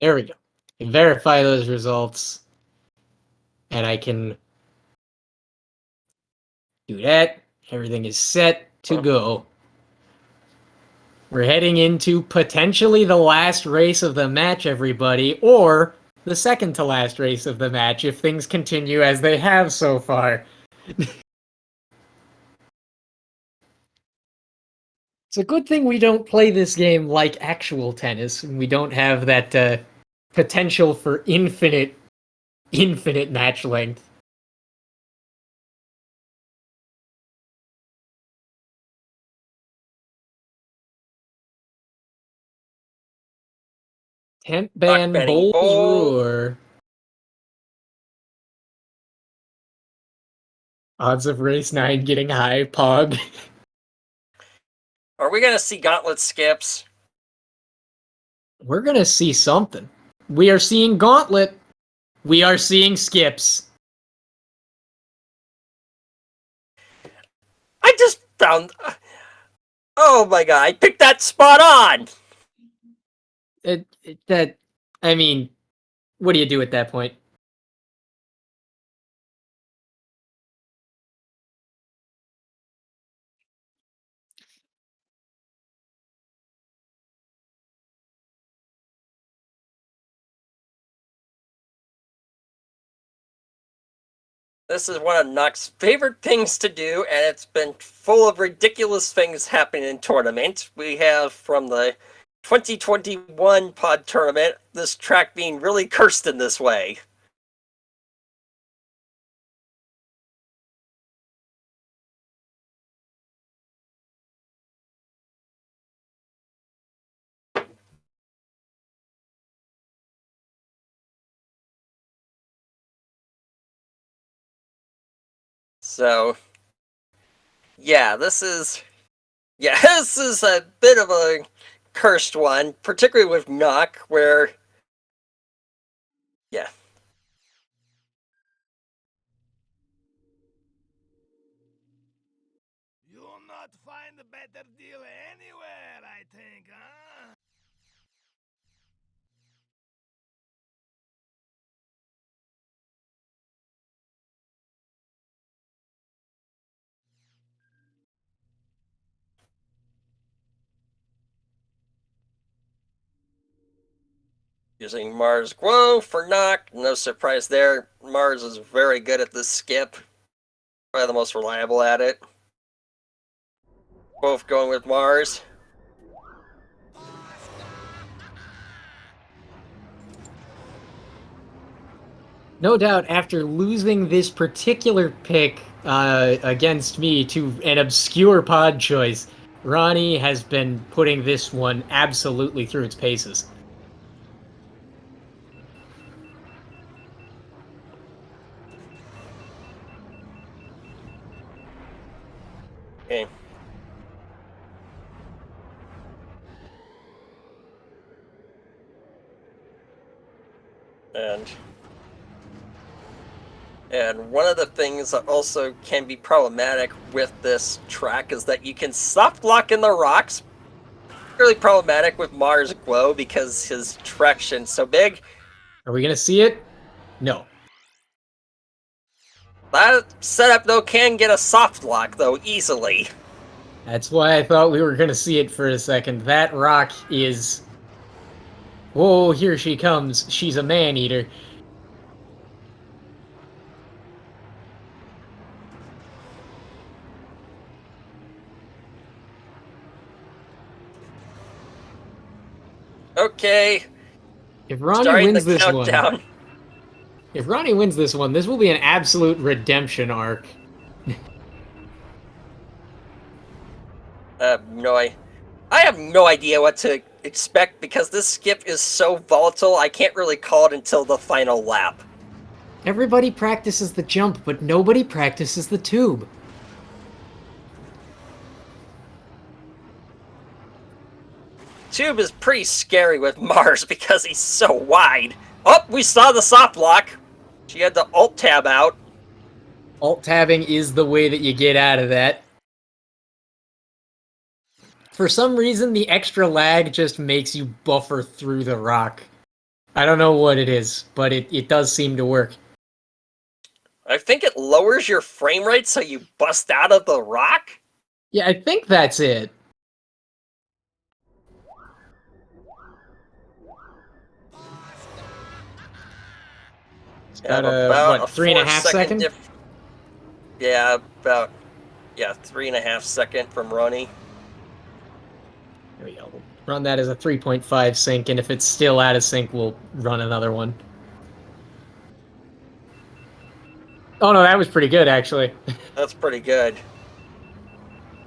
There we go. I can verify those results. And I can do that. Everything is set to go. We're heading into potentially the last race of the match, everybody, or the second to last race of the match if things continue as they have so far. It's a good thing we don't play this game like actual tennis, and we don't have that potential for infinite match length. Tent ban Banning Bulls Bowl. roar. Ban Banning Bulls Bowl. roar. Odds of race 9 getting high, Pog. Are we going to see gauntlet skips? We're gonna see something. We are seeing Gauntlet. We are seeing skips. I just found... Oh my god, I picked that spot on! I mean, what do you do at that point? This is one of Nock's favorite things to do, and it's been full of ridiculous things happening in tournaments. We have from the 2021 pod tournament, this track being really cursed in this way. So, yeah, this is a bit of a cursed one, particularly with Nock, where, yeah. You'll not find a better deal anywhere, I think, huh? Using Mars Glow for Nock, no surprise there. Mars is very good at this skip, probably the most reliable at it. Both going with Mars. No doubt, after losing this particular pick against me to an obscure pod choice, Ronnie has been putting this one absolutely through its paces. Okay. And one of the things that also can be problematic with this track is that you can soft lock in the rocks. Really problematic with Mars Glow because his traction's so big. Are we going to see it? No. That setup, though, can get a soft lock, though, easily. That's why I thought we were going to see it for a second. That rock is... Whoa, here she comes. She's a man-eater. Okay. If Ronnie Starting wins the this countdown. one... If Ronnie wins this one, this will be an absolute redemption arc. I have no idea what to expect because this skip is so volatile, I can't really call it until the final lap. Everybody practices the jump, but nobody practices the tube. Tube is pretty scary with Mars because he's so wide. Oh, we saw the soft lock. She had the alt tab out. Alt-tabbing is the way that you get out of that. For some reason, the extra lag just makes you buffer through the rock. I don't know what it is, but it does seem to work. I think it lowers your frame rate so you bust out of the rock? Yeah, I think that's it. It's got about what, 3.5 seconds? Yeah, about 3.5 seconds from Ronnie. There we go. We'll run that as a 3.5 sync, and if it's still out of sync, we'll run another one. Oh no, that was pretty good, actually. That's pretty good.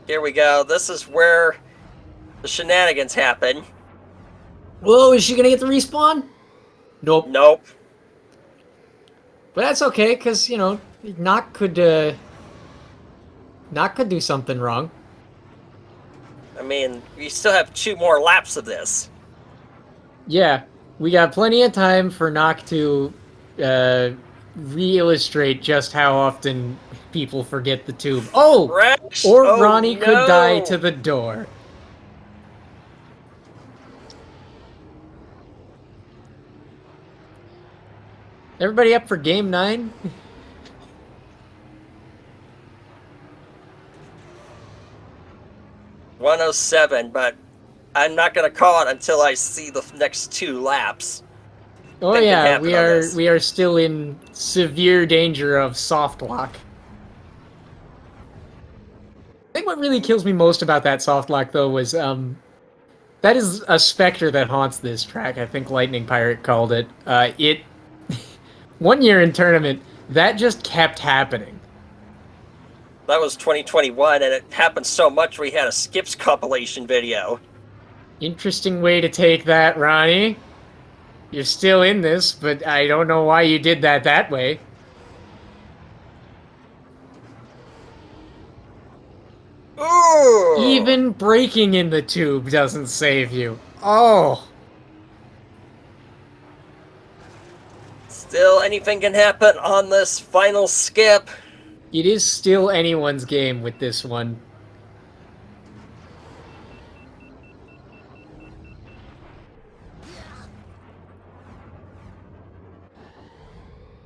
Here we go. This is where the shenanigans happen. Whoa, is she gonna get the respawn? Nope. Nope. But that's okay, because, you know, Knock could do something wrong. I mean, we still have 2 more laps of this. Yeah, we got plenty of time for Knock to re-illustrate just how often people forget the tube. Oh! Rex? Or Oh, Ronnie no. could die to the door. Everybody up for game 9? $107, but I'm not going to call it until I see the next 2 laps. Oh yeah, we are still in severe danger of soft lock. I think what really kills me most about that soft lock, though, was that is a specter that haunts this track. I think Lightning Pirate called it. One year in tournament, that just kept happening. That was 2021, and it happened so much we had a skips compilation video. Interesting way to take that, Ronnie. You're still in this, but I don't know why you did that way. Ooh! Even breaking in the tube doesn't save you. Oh! Still, anything can happen on this final skip. It is still anyone's game with this one.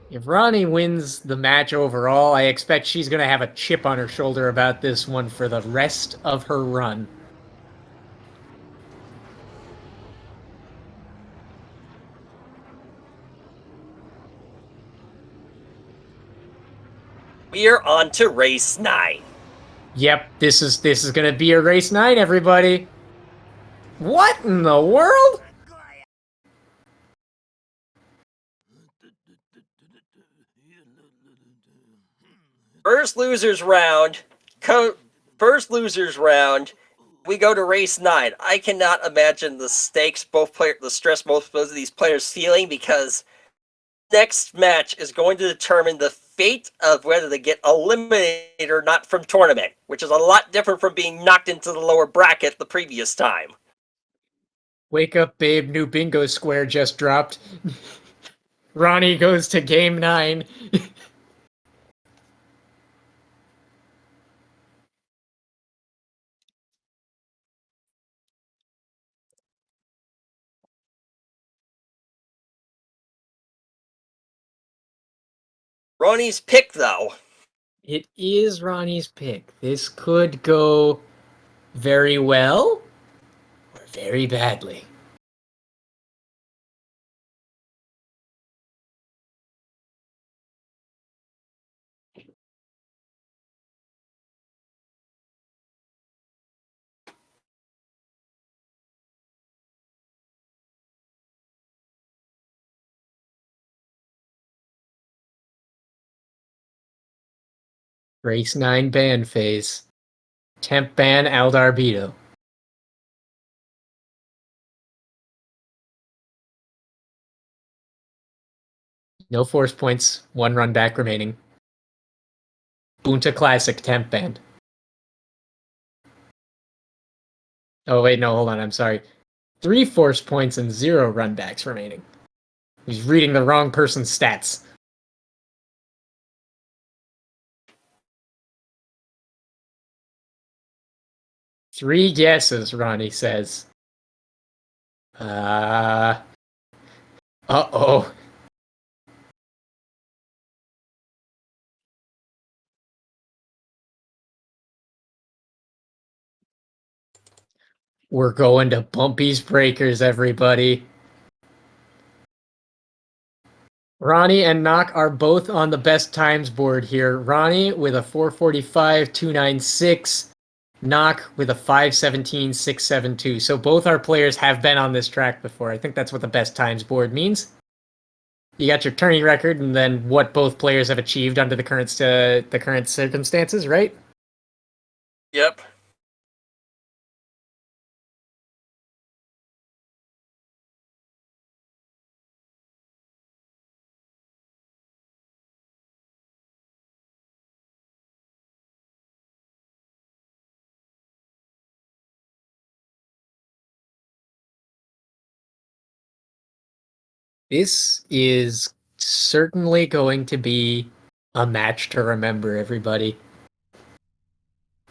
If Ronnie wins the match overall, I expect she's going to have a chip on her shoulder about this one for the rest of her run. We are on to race 9. Yep, this is gonna be a race 9, everybody. What in the world? First losers round. First losers round. We go to race 9. I cannot imagine the stakes the stress both of these players feeling, because next match is going to determine the fate of whether they get eliminated or not from tournament, which is a lot different from being knocked into the lower bracket the previous time. Wake up, babe. New bingo square just dropped. Ronnie goes to game 9. Ronnie's pick, though. It is Ronnie's pick. This could go very well or very badly. Race 9 ban phase. Temp ban Aldarbido. No force points, 1 run back remaining. Bunta Classic temp ban. Oh, wait, no, hold on, I'm sorry. 3 force points and 0 run backs remaining. He's reading the wrong person's stats. 3 guesses, Ronnie says. Uh-oh. We're going to Bumpy's Breakers, everybody. Ronnie and Knock are both on the best times board here. Ronnie with a 4:45.296, Knock with a 5:17.672. So both our players have been on this track before. I think that's what the best times board means. You got your tourney record and then what both players have achieved under the current circumstances, right? Yep. This is certainly going to be a match to remember, everybody.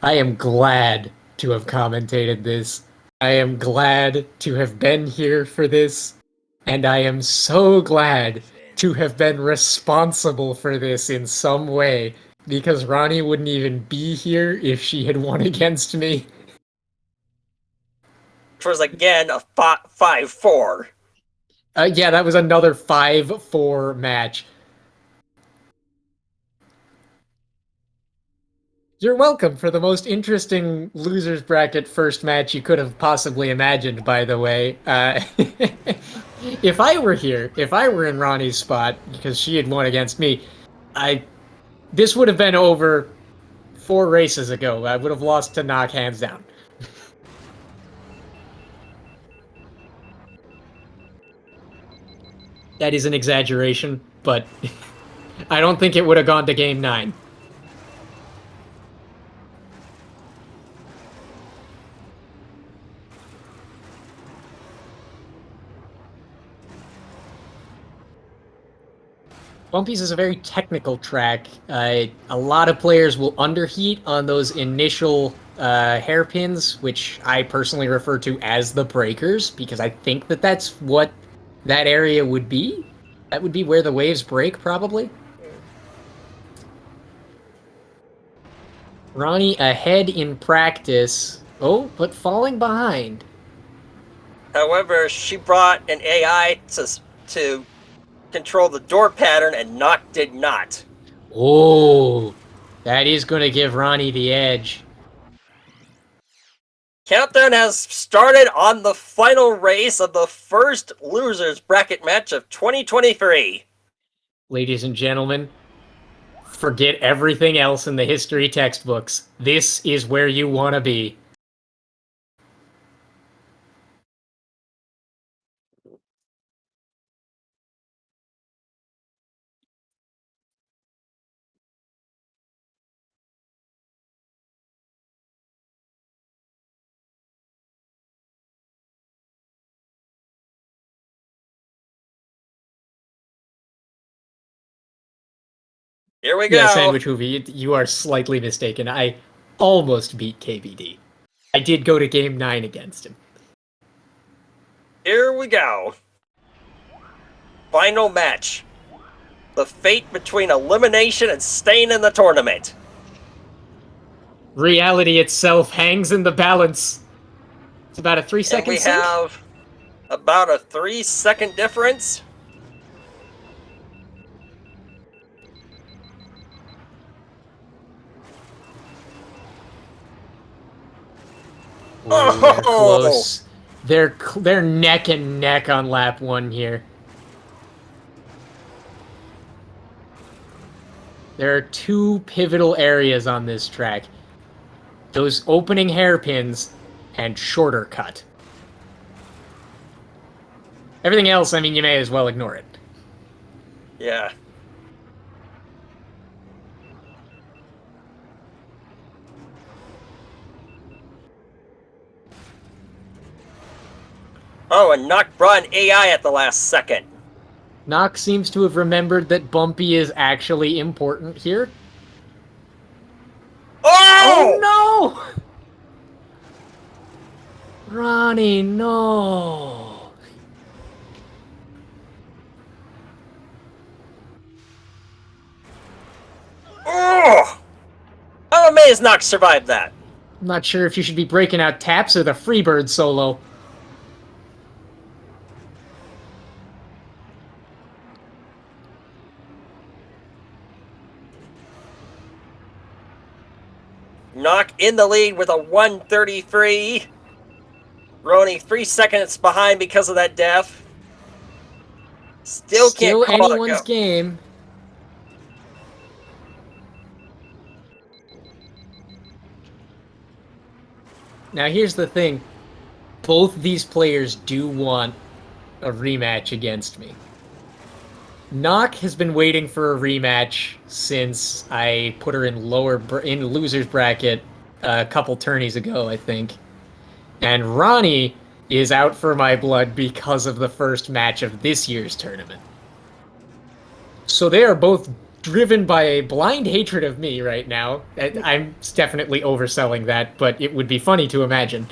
I am glad to have commentated this. I am glad to have been here for this. And I am so glad to have been responsible for this in some way, because Ronnie wouldn't even be here if she had won against me. Which was, again, a 5-4. Yeah, that was another 5-4 match. You're welcome for the most interesting losers bracket first match you could have possibly imagined, by the way. If I were here, if I were in Ronnie's spot, because she had won against me, this would have been over 4 races ago. I would have lost to Knock hands down. That is an exaggeration, but I don't think it would have gone to game 9. Bumpy's is a very technical track. A lot of players will underheat on those initial hairpins, which I personally refer to as the breakers, because I think that that's what that area would be. That would be where the waves break, probably. Ronnie ahead in practice. Oh, but falling behind. However, she brought an AI to control the door pattern, and Knock did not. Oh, that is going to give Ronnie the edge. Countdown has started on the final race of the first losers bracket match of 2023. Ladies and gentlemen, forget everything else in the history textbooks. This is where you want to be. Here we Yeah, go. Sandwich Movie, you are slightly mistaken. I almost beat KBD. I did go to Game 9 against him. Here we go. Final match. The fate between elimination and staying in the tournament. Reality itself hangs in the balance. It's about a 3-second And we sync. have about a 3-second difference. Ooh, they're close. They're neck and neck on lap 1 here. There are two pivotal areas on this track. Those opening hairpins and shorter cut. Everything else, I mean, you may as well ignore it. Yeah. Oh, and Nock brought an AI at the last second. Nock seems to have remembered that Bumpy is actually important here. Oh! Oh no! Ronnie, no! Oh! I'm amazed Nock survived that. I'm not sure if you should be breaking out taps or the Freebird solo. Nock in the lead with a 133. Roni 3 seconds behind because of that death. Still can't call anyone's it game. Now here's the thing. Both these players do want a rematch against me. Nock has been waiting for a rematch since I put her in in losers bracket a couple tourneys ago, I think. And Ronnie is out for my blood because of the first match of this year's tournament. So they are both driven by a blind hatred of me right now. I'm definitely overselling that, but it would be funny to imagine.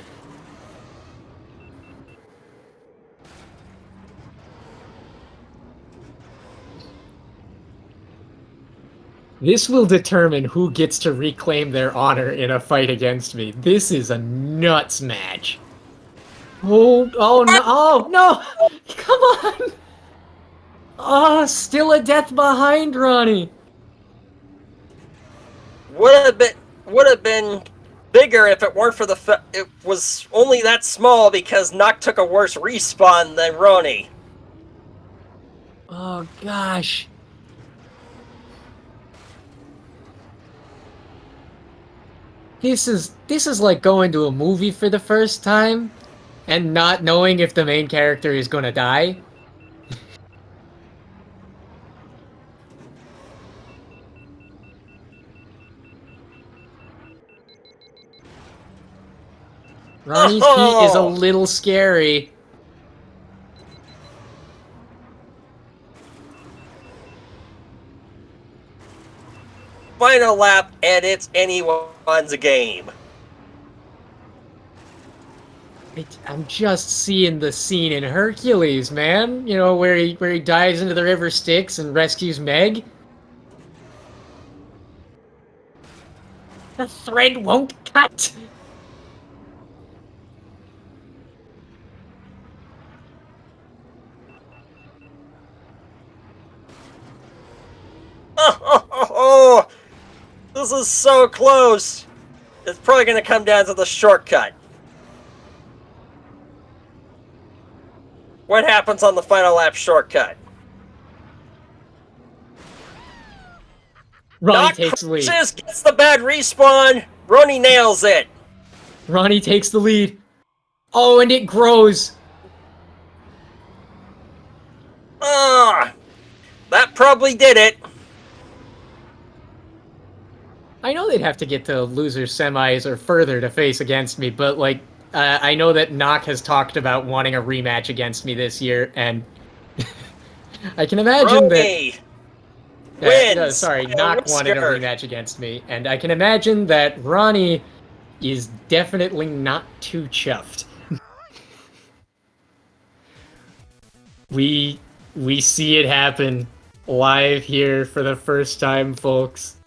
This will determine who gets to reclaim their honor in a fight against me. This is a nuts match. Oh no, oh no! Come on! Oh, still a death behind Ronnie. Would have been bigger if it weren't for it was only that small because Nock took a worse respawn than Roni. Oh gosh. This is like going to a movie for the first time and not knowing if the main character is going to die. Ronnie's feet is a little scary. Final lap, and it's anyone's game. I'm just seeing the scene in Hercules, man. You know, where he dives into the river Styx and rescues Meg. The thread won't cut. Oh, this is so close. It's probably going to come down to the shortcut. what happens on the final lap shortcut? Ronnie Doc takes the lead. crashes, gets the bad respawn. Ronnie nails it. Ronnie takes the lead. Oh, and it grows. That probably did it. I know they'd have to get to loser semis or further to face against me, but like, I know that Nock has talked about wanting a rematch against me this year, and I can imagine Ronnie wins. sorry, by a Nock wanted a whisker. rematch against me, and I can imagine that Ronnie is definitely not too chuffed. We see it happen live here for the first time, folks.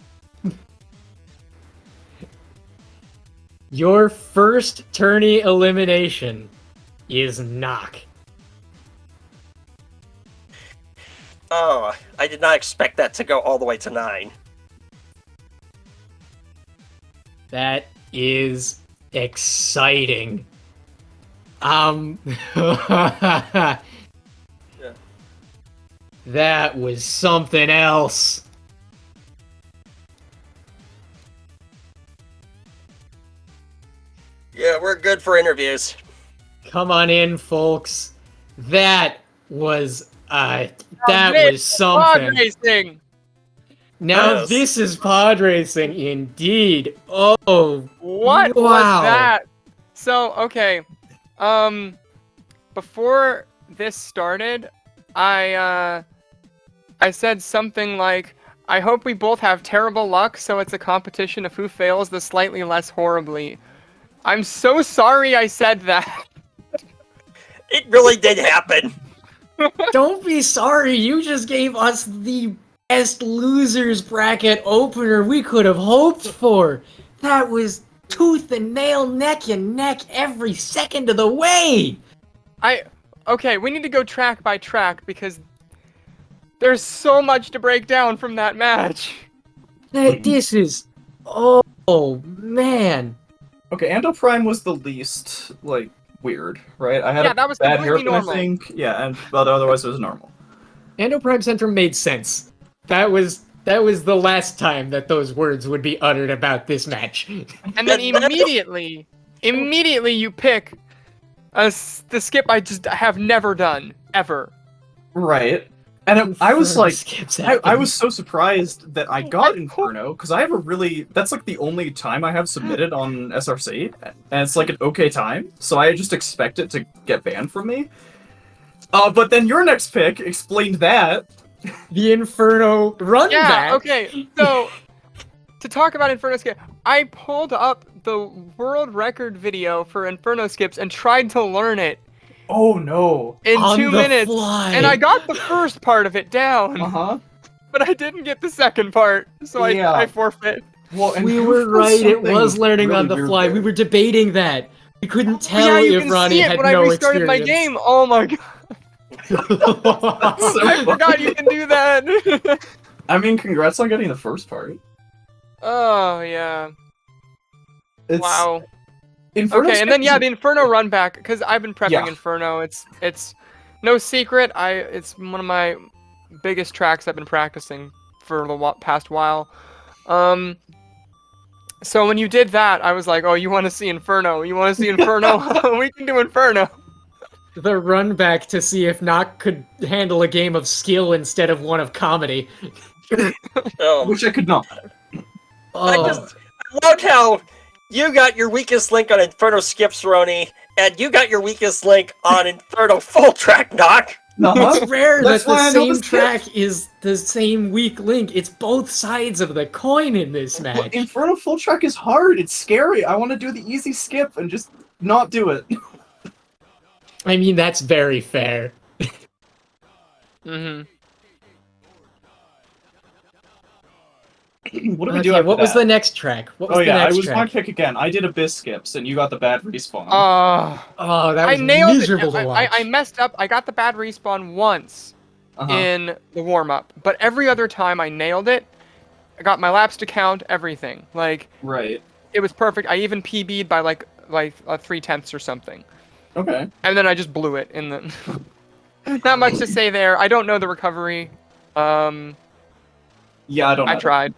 Your first tourney elimination is Nock. Oh, I did not expect that to go all the way to 9. That is exciting. That was something else. Yeah, we're good for interviews. Come on in, folks. That was something. Pod racing. Now Yes. this is pod racing indeed. Oh, What wow. was that? So, okay. Before this started, I said something like, I hope we both have terrible luck, so it's a competition of who fails the slightly less horribly. I'm so sorry I said that. It really did happen. Don't be sorry. You just gave us the best losers bracket opener we could have hoped for. That was tooth and nail, neck and neck every second of the way. Okay, we need to go track by track because there's so much to break down from that match. This is... Oh, man. Okay, Ando Prime was the least, like, weird, right? I had Yeah, a that was bad completely haircut, normal. I think. Yeah, but otherwise it was normal. Ando Prime Centrum made sense. That was the last time that those words would be uttered about this match. And then immediately you pick the skip I just have never done, ever. Right. And I was like, Skips I happened. was so surprised that I got Inferno, because I have that's like the only time I have submitted on SRC, and it's like an okay time, so I just expect it to get banned from me. But then your next pick explained that. The Inferno run Yeah, back. okay, so to talk about Inferno Skip, I pulled up the world record video for Inferno Skips and tried to learn it Oh no. in On 2 the minutes, fly. and I got the first part of it down, Uh-huh. but I didn't get the second part, so Yeah. I forfeit. Well, and We Goof were does right, it something was learning really on the weird fly. there. We were debating that. We couldn't tell Yeah, you if can Ronnie see it had when I no restarted my experience. game. Oh my god, So I forgot you can do that. I mean, congrats on getting the first part. Oh yeah. It's, Wow. Inferno Okay, and then Skip yeah, is- the Inferno run back, because I've been prepping Yeah. Inferno. It's no secret. It's one of my biggest tracks I've been practicing for the past while. So when you did that, I was like, oh, you want to see Inferno? You want to see Inferno? We can do Inferno. The run back to see if Nock could handle a game of skill instead of one of comedy. which I could not. Oh, I loved how you got your weakest link on Inferno Skips, Roni, and you got your weakest link on Inferno Full Track Knock. Uh-huh. it's rare That's that why the I know same the skip. track is the same weak link. It's both sides of the coin in this But match. Inferno Full Track is hard. It's scary. I want to do the easy skip and just not do it. I mean, that's very fair. Mm-hmm. What do we do Okay, after what was that? the next track? What was Oh the yeah, I next was my track? pick again. I did Abyss skips, and you got the bad respawn. Oh, that I was nailed miserable it. to watch. I messed up. I got the bad respawn once Uh-huh. in the warm-up, but every other time I nailed it. I got my laps to count, everything. Like, Right. it was perfect. I even PB'd by like 3/10 or something. Okay. And then I just blew it in the... Not much to say there. I don't know the recovery. Yeah, I don't know. I tried.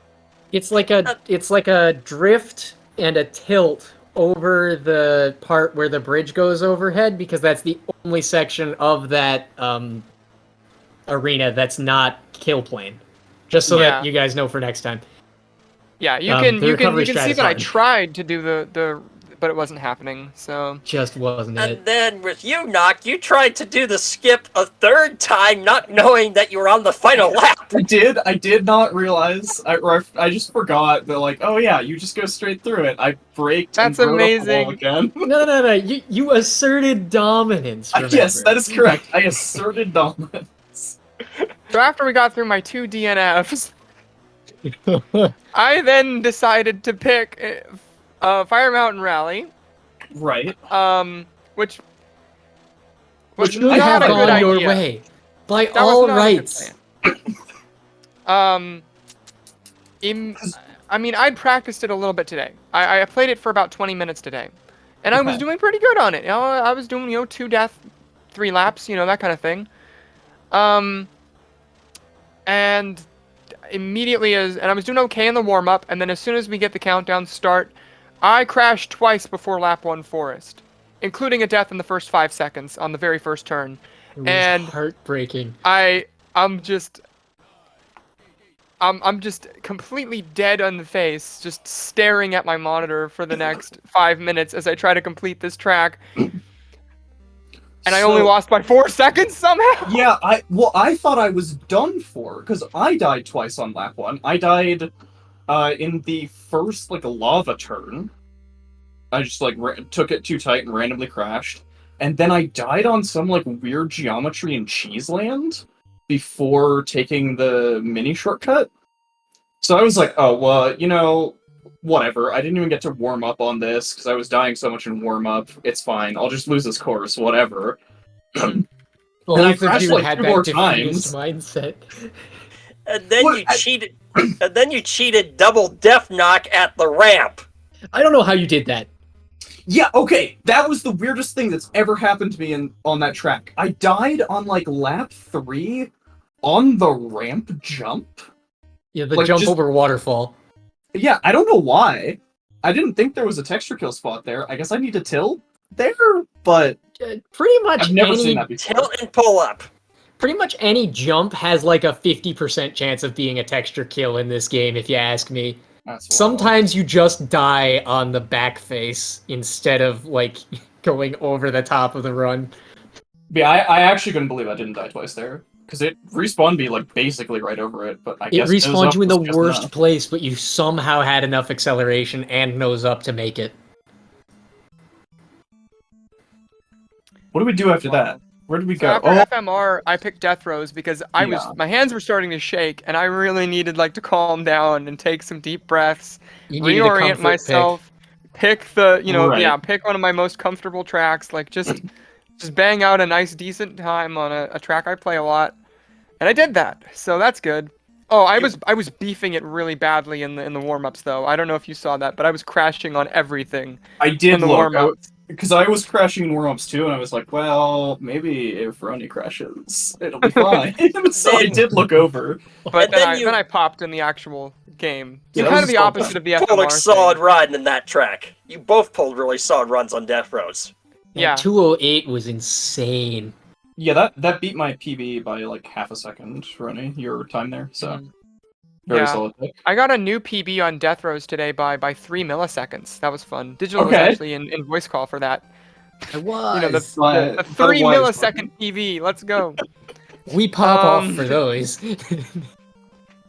It's like a drift and a tilt over the part where the bridge goes overhead, because that's the only section of that arena that's not kill plane. Just so Yeah. that you guys know for next time. Yeah, you The can recovery strat see is that I hard. tried to do the but it wasn't happening. So Just wasn't it. And then with you, Knock, you tried to do the skip a third time, not knowing that you were on the final lap. I did not realize. I just forgot that, like, oh yeah, you just go straight through it. I braked That's and rode up the wall amazing. again. No. You asserted dominance. Yes, Remember. that is correct. I asserted dominance. So after we got through my 2 DNFs, I then decided to pick Fire Mountain Rally, Right. which Which was would not have a good gone your idea. way. By That was all not a good rights. plan. I mean, I'd practiced it a little bit today. I played it for about 20 minutes today, and I was Okay. doing pretty good on it. You know, I was doing 2 death, 3 laps, that kind of thing. And immediately and I was doing okay in the warm up, and then as soon as we get the countdown start, I crashed twice before lap 1 Forest, including a death in the first 5 seconds on the very first turn. It was And heartbreaking. I'm just completely dead on the face, just staring at my monitor for the next 5 minutes as I try to complete this track. And I only lost by 4 seconds somehow. Yeah, I thought I was done for, because I died twice on lap 1. I died in the first, like, lava turn. I just, like, took it too tight and randomly crashed. And then I died on some, like, weird geometry in Cheeseland before taking the mini shortcut. So I was like, oh, well, whatever. I didn't even get to warm up on this, because I was dying so much in warm up. It's fine. I'll just lose this course, whatever. Both I of crashed, you like, had 2 that more defeatist times. mindset. And then What? you cheated. And then you cheated double death knock at the ramp. I don't know how you did that. Yeah, okay, that was the weirdest thing that's ever happened to me on that track. I died on, like, lap 3 on the ramp jump. Yeah, the Like, jump just- over waterfall. Yeah, I don't know why. I didn't think there was a texture kill spot there. I guess I need to tilt there, but Pretty much I've never any seen that before. Tilt and pull up. pretty much any jump has like a 50% chance of being a texture kill in this game, if you ask me. That's wild. Sometimes you just die on the back face instead of like going over the top of the run. Yeah, I actually couldn't believe I didn't die twice there. Because it respawned me, like, basically right over it, but I It guess nose respawned up you in the was just worst enough. place, but you somehow had enough acceleration and nose up to make it. What do we do after Wow. that? Where did we So go? after Oh, FMR, I picked Death Rows because Yeah. my hands were starting to shake, and I really needed to calm down and take some deep breaths, You needed a reorient comfort myself, pick the Right. pick one of my most comfortable tracks, just bang out a nice decent time on a track I play a lot, and I did that, so that's good. Oh, I was beefing it really badly in the warm ups though. I don't know if you saw that, but I was crashing on everything I in did the look. warm ups. Because I was crashing in warm-ups too, and I was like, well, maybe if Ronnie crashes, it'll be fine. So I did look over. But And then then I popped in the actual game. So Yeah, that kind was of the still- opposite of the Pulled a FMR solid thing. run in that track. You both pulled really solid runs on Death Rows. Yeah. 208 was insane. Yeah, that beat my PB by like half a second, Ronnie, your time there. So Mhm. very Yeah. solid pick. I got a new PB on Death Rows today by 3 milliseconds. That was fun. Digital was Okay. actually in voice call for that. It was. You know, the But 3 otherwise- millisecond PB. Let's go. We pop off Um, for those.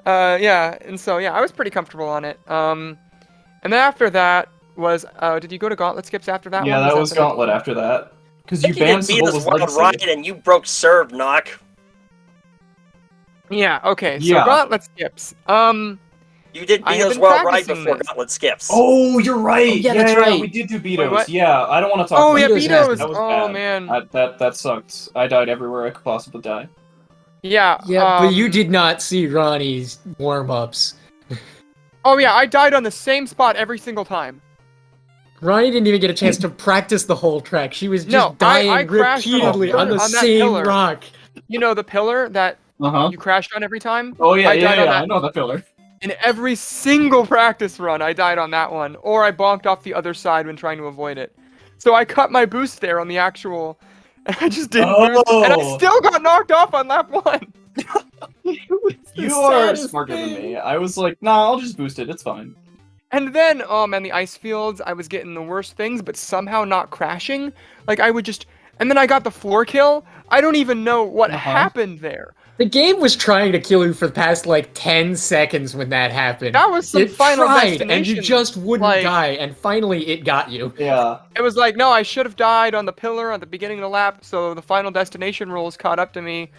Yeah, and so yeah, I was pretty comfortable on it. And then after that was did you go to Gauntlet skips after that Yeah, one? that Was was the next Gauntlet one? after that. Because I you think you banned did beat us Cibolla's wild Legacy. ride and you broke serve knock. Yeah, okay. So Yeah. Gauntlet skips. You did I beat have us been wild ride practicing before this. Gauntlet skips. Oh, you're right. Oh, yeah, that's right. We did do Wait, Betos. what? Yeah, I don't want to talk Oh about yeah, Betos that. happened. Betos. That was Oh bad. man. That sucked. I died everywhere I could possibly die. Yeah. Yeah, but you did not see Ronnie's warm-ups. Oh yeah, I died on the same spot every single time. Ronnie didn't even get a chance to practice the whole track. She was just No, I dying crashed on repeatedly on the that same pillar. rock. You know the pillar that Uh-huh. you crashed on every time? Oh yeah, I yeah, died on yeah. that. I know that pillar. In every single practice run, I died on that one, or I bonked off the other side when trying to avoid it. So I cut my boost there on the actual, and I just didn't boost, and I Oh. still got knocked off on lap 1. You are smarter than me. I was like, nah, I'll just boost it. It's fine. And then, oh man, the ice fields, I was getting the worst things, but somehow not crashing. Like, I would just... And then I got the floor kill. I don't even know what happened there. The game was trying to kill you for the past, like, 10 seconds when that happened. That was some it Final tried, Destination. and you just wouldn't like, die, and finally it got you. Yeah. It was like, no, I should have died on the pillar at the beginning of the lap, so the Final Destination rules caught up to me.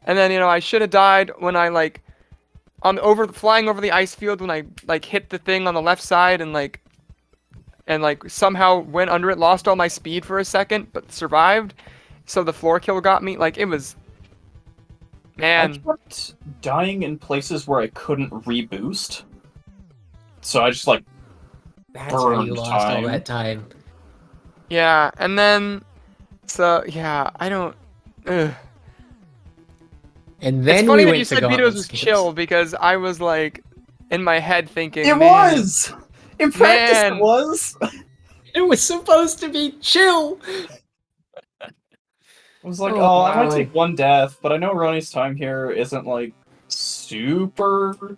And then, you know, I should have died when I, like... flying over the ice field when I, like, hit the thing on the left side and somehow went under it, lost all my speed for a second, but survived. So the floor kill got me. Like, it was... Man. I kept dying in places where I couldn't reboost. So I just, like, That's how you burned lost all time. that time. Yeah, and then... So, yeah, I don't... Ugh. And then It's funny we that went you to said Gauntlet Vito's was Skips. chill, because I was, like, in my head thinking, It man, was! In practice Man. it was! It was supposed to be chill! I was like, Oh, I might my. take one death, but I know Ronnie's time here isn't, like, super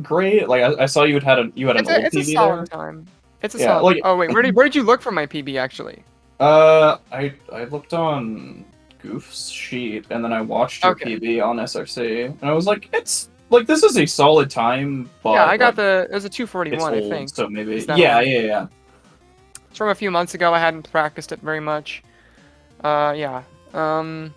great. Like, I saw you had an old It's a PB solid there. time. It's a Yeah, solid... like- Oh, wait, where did you look for my PB, actually? I looked on Goof's sheet, and then I watched your Okay. PB on SRC, and I was like, it's, like, this is a solid time, but... Yeah, I got like, it was a it's 241, I old, think. so maybe... Is that Yeah, one? yeah. It's from a few months ago. I hadn't practiced it very much. Yeah. Then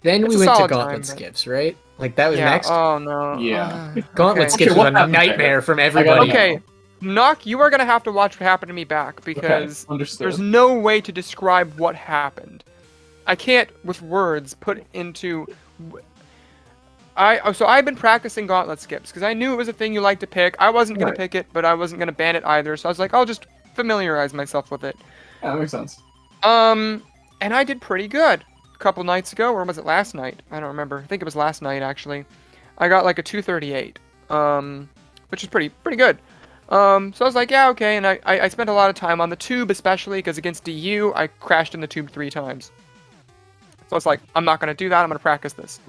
It's we a went to solid Gauntlet time, but- Skips, right? Like, that was yeah. next? Oh no. Yeah. Gauntlet okay. Skips Okay, what was a happened there? nightmare from I everybody. gotta Okay. Knock, you are gonna have to watch what happened to me back because Okay, understood. there's no way to describe what happened. I can't, with words, put into. So I've been practicing Gauntlet Skips because I knew it was a thing you like to pick. I wasn't gonna Right. pick it, but I wasn't gonna ban it either. So I was like, I'll just familiarize myself with it. Yeah, that makes sense. And I did pretty good a couple nights ago, or was it last night? I don't remember. I think it was last night actually. I got like a 238, which is pretty good. So I was like, yeah, okay, and I spent a lot of time on the tube, especially because against DU, I crashed in the tube 3 times. So it's like, I'm not gonna do that. I'm gonna practice this.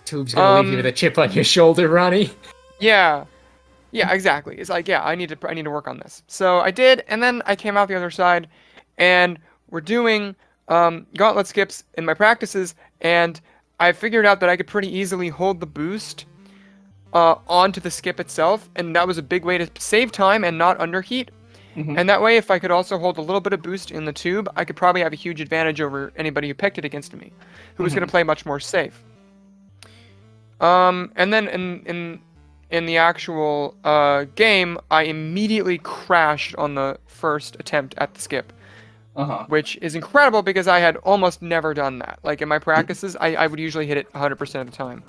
Tube's gonna leave you with a chip on your shoulder, Ronnie. Yeah, exactly. It's like, yeah, I need to work on this. So I did, and then I came out the other side, and we're doing Gauntlet Skips in my practices, and I figured out that I could pretty easily hold the boost onto the skip itself, and that was a big way to save time and not underheat. Mhm. And that way, if I could also hold a little bit of boost in the tube, I could probably have a huge advantage over anybody who picked it against me, who was going to play much more safe. And then in the actual game, I immediately crashed on the first attempt at the skip, which is incredible because I had almost never done that. Like in my practices, I would usually hit it 100% of the time.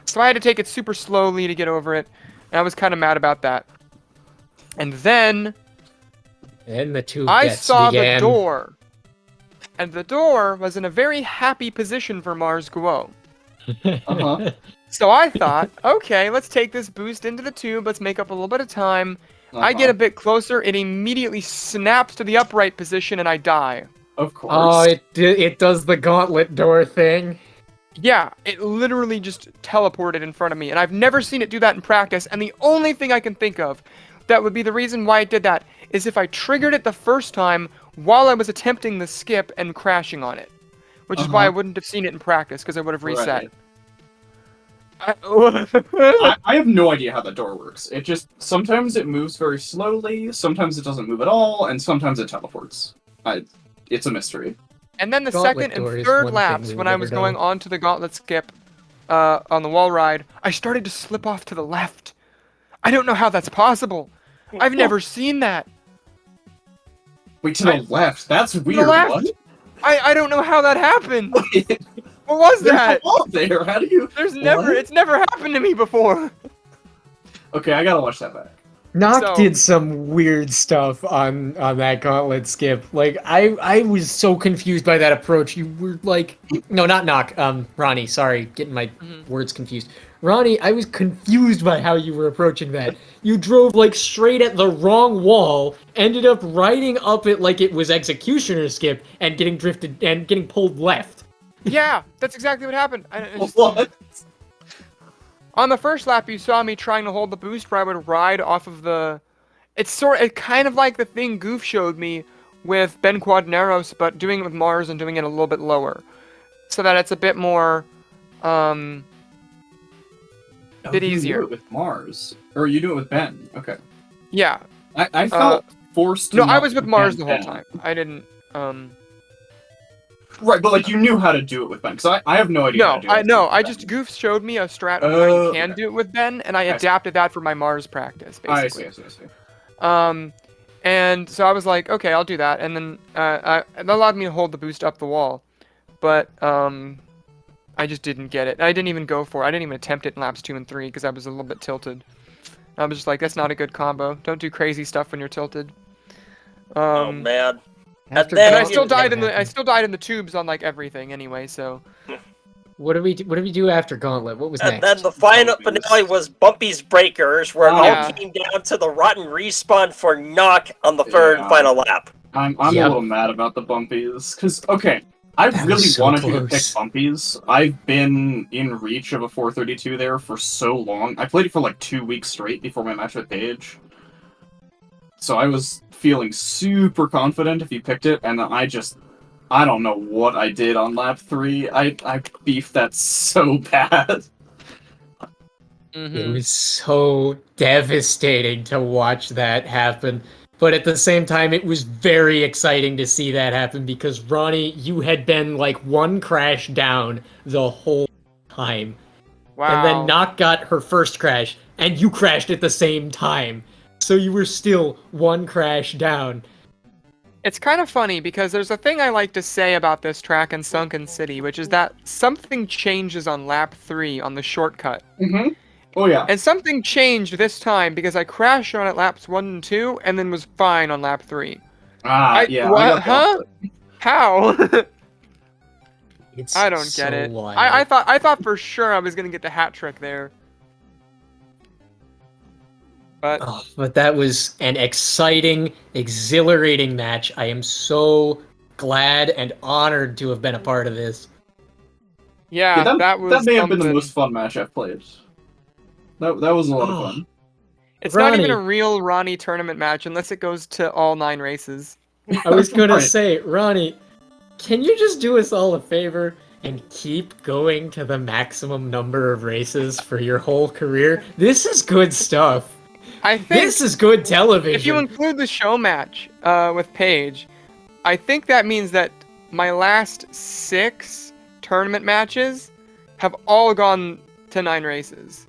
So I had to take it super slowly to get over it, and I was kind of mad about that. And then And the tube I gets saw began. the door, and the door was in a very happy position for Mars Guo. So I thought, okay, let's take this boost into the tube, let's make up a little bit of time. I get a bit closer, it immediately snaps to the upright position, and I die. Of course. Oh, it does the gauntlet door thing. Yeah, it literally just teleported in front of me, and I've never seen it do that in practice, and the only thing I can think of that would be the reason why it did that is if I triggered it the first time while I was attempting the skip and crashing on it. Which is why I wouldn't have seen it in practice, because I would have reset. I have no idea how that door works. It just, sometimes it moves very slowly, sometimes it doesn't move at all, and sometimes it teleports. It's a mystery. And then the Gauntlet second door and is third one thing laps, we've when I never was done. going on to the gauntlet skip on the wall ride, I started to slip off to the left. I don't know how that's possible. I've never seen that. Wait, to the left? That's weird, left? what? I don't know how that happened. What was There's that? a wall there, how do you... There's What? it's never happened to me before. Okay, I gotta watch that back. Nock So- did some weird stuff on that gauntlet skip. Like I was so confused by that approach. You were like, no, not Nock. Ronnie. Sorry, getting my words confused. Ronnie, I was confused by how you were approaching that. You drove like straight at the wrong wall, ended up riding up it like it was executioner skip, and getting drifted and getting pulled left. Yeah, that's exactly what happened. I just- What? On the first lap, you saw me trying to hold the boost where I would ride off of the... It's kind of like the thing Goof showed me with Ben Quadneros, but doing it with Mars and doing it a little bit lower. So that it's a bit more, bit You do easier. it with Mars. Or you do it with Ben. Okay. Yeah. I felt forced to No, I not was with do Mars Ben the whole Ben. time. I didn't, Right, but like you knew how to do it with Ben, because I have no idea how to do it. No, with I Ben. just Goof showed me a strat of how you can okay. do it with Ben, and I see. adapted that for my Mars practice, basically. I see. And so I was like, okay, I'll do that, and then it allowed me to hold the boost up the wall, but I just didn't get it. I didn't even go for it. I didn't even attempt it in laps 2 and 3 because I was a little bit tilted. I was just like, that's not a good combo. Don't do crazy stuff when you're tilted. Oh man. After then And I Gauntlet, still died what in the tubes on like everything anyway. So What did we do after Gauntlet? What was And next? then the final Bumpies. finale was Bumpy's Breakers, where it all Yeah. came down to the rotten respawn for Nock on the third and Yeah. final lap. I'm Yep. a little mad about the bumpies, because okay, I That really was so wanted you to pick close. bumpies. I've been in reach of a 432 there for so long. I played it for like 2 weeks straight before my match with Paige. So I was feeling super confident if you picked it, and then I don't know what I did on lap 3. I beefed that so bad. It was so devastating to watch that happen. But at the same time, it was very exciting to see that happen because Ronnie, you had been like one crash down the whole time. wow. And then Nock got her first crash, and you crashed at the same time. So you were still one crash down. It's kind of funny because there's a thing I like to say about this track in Sunken City, which is that something changes on lap 3 on the shortcut. Mm-hmm. Oh yeah. And something changed this time because I crashed on at laps 1 and 2 and then was fine on lap 3. Yeah. What? I got the Huh? opposite. How? It's I don't so get it. wild. I thought for sure I was gonna get the hat trick there. But Oh, but that was an exciting, exhilarating match. I am so glad and honored to have been a part of this. yeah, that was that may have been the something. most fun match I've played. That was a lot of fun. It's not even a Ronnie. real Ronnie tournament match unless it goes to all 9 races. I was gonna Right. say, Ronnie, can you just do us all a favor and keep going to the maximum number of races for your whole career? This is good stuff. I think This is good television. if you include the show match with Paige, I think that means that my last 6 tournament matches have all gone to 9 races.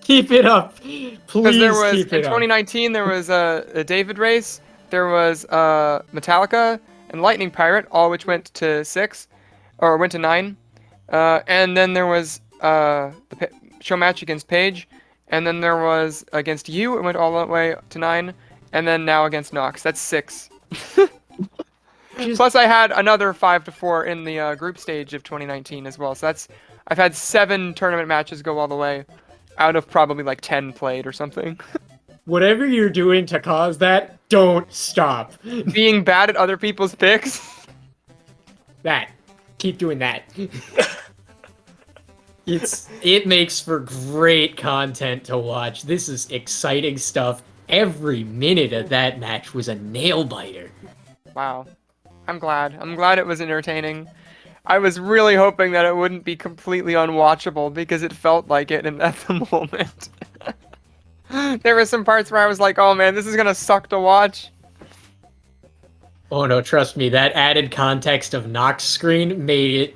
Keep it up. Because Please there was keep in it up. 2019 there was a David race, there was Metallica and Lightning Pirate, all which went to 6 or went to 9, and then there was show match against Paige, and then there was against you, it went all the way to 9, and then now against Nox. That's 6. Plus I had another 5-4 in the group stage of 2019 as well. So I've had 7 tournament matches go all the way, out of probably like 10 played or something. Whatever you're doing to cause that, don't stop. Being bad at other people's picks. That. Keep doing that. It makes for great content to watch. This is exciting stuff. Every minute of that match was a nail biter. Wow. I'm glad. I'm glad it was entertaining. I was really hoping that it wouldn't be completely unwatchable because it felt like it at the moment. There were some parts where I was like, oh man, this is gonna suck to watch. Oh no, trust me, that added context of Nox screen made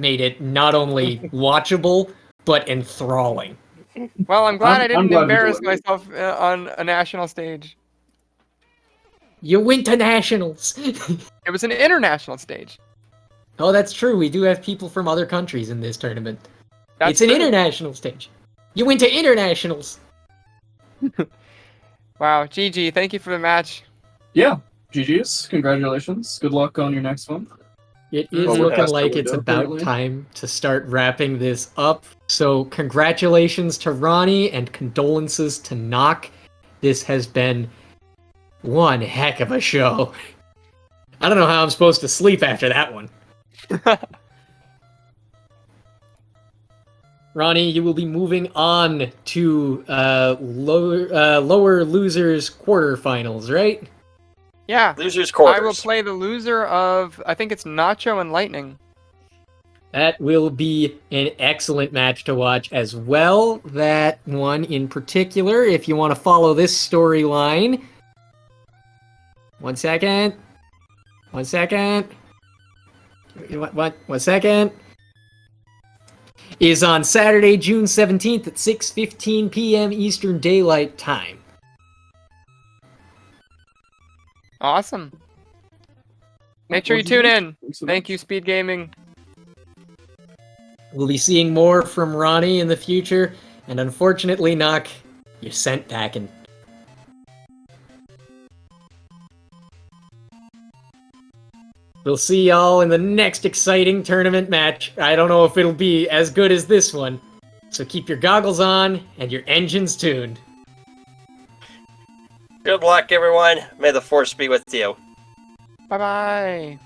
it not only watchable, but enthralling. Well, I'm glad I I'm didn't glad you embarrass enjoyed it. myself on a national stage. You went to nationals. It was an international stage. Oh, that's true. We do have people from other countries in this tournament. That's it's an true. international stage. You went to internationals. Wow, GG, thank you for the match. Yeah, GG's. Congratulations. Good luck on your next one. It is Well, we're looking past like the it's window, about apparently. time to start wrapping this up. So congratulations to Ronnie and condolences to Knock. This has been one heck of a show. I don't know how I'm supposed to sleep after that one. Ronnie, you will be moving on to lower losers quarterfinals, right? Yeah, Losers I will quarters. play the loser of, I think it's Nacho and Lightning. That will be an excellent match to watch as well. That one in particular, if you want to follow this storyline. 1 second. 1 second. What? 1 second. Is on Saturday, June 17th at 6:15 p.m. Eastern Daylight Time. Awesome. Make sure you tune in. Thanks so Thank much. you, Speed Gaming. We'll be seeing more from Ronnie in the future, and unfortunately, Knock, you're sent packing. We'll see y'all in the next exciting tournament match. I don't know if it'll be as good as this one, so keep your goggles on and your engines tuned. Good luck, everyone. May the force be with you. Bye-bye.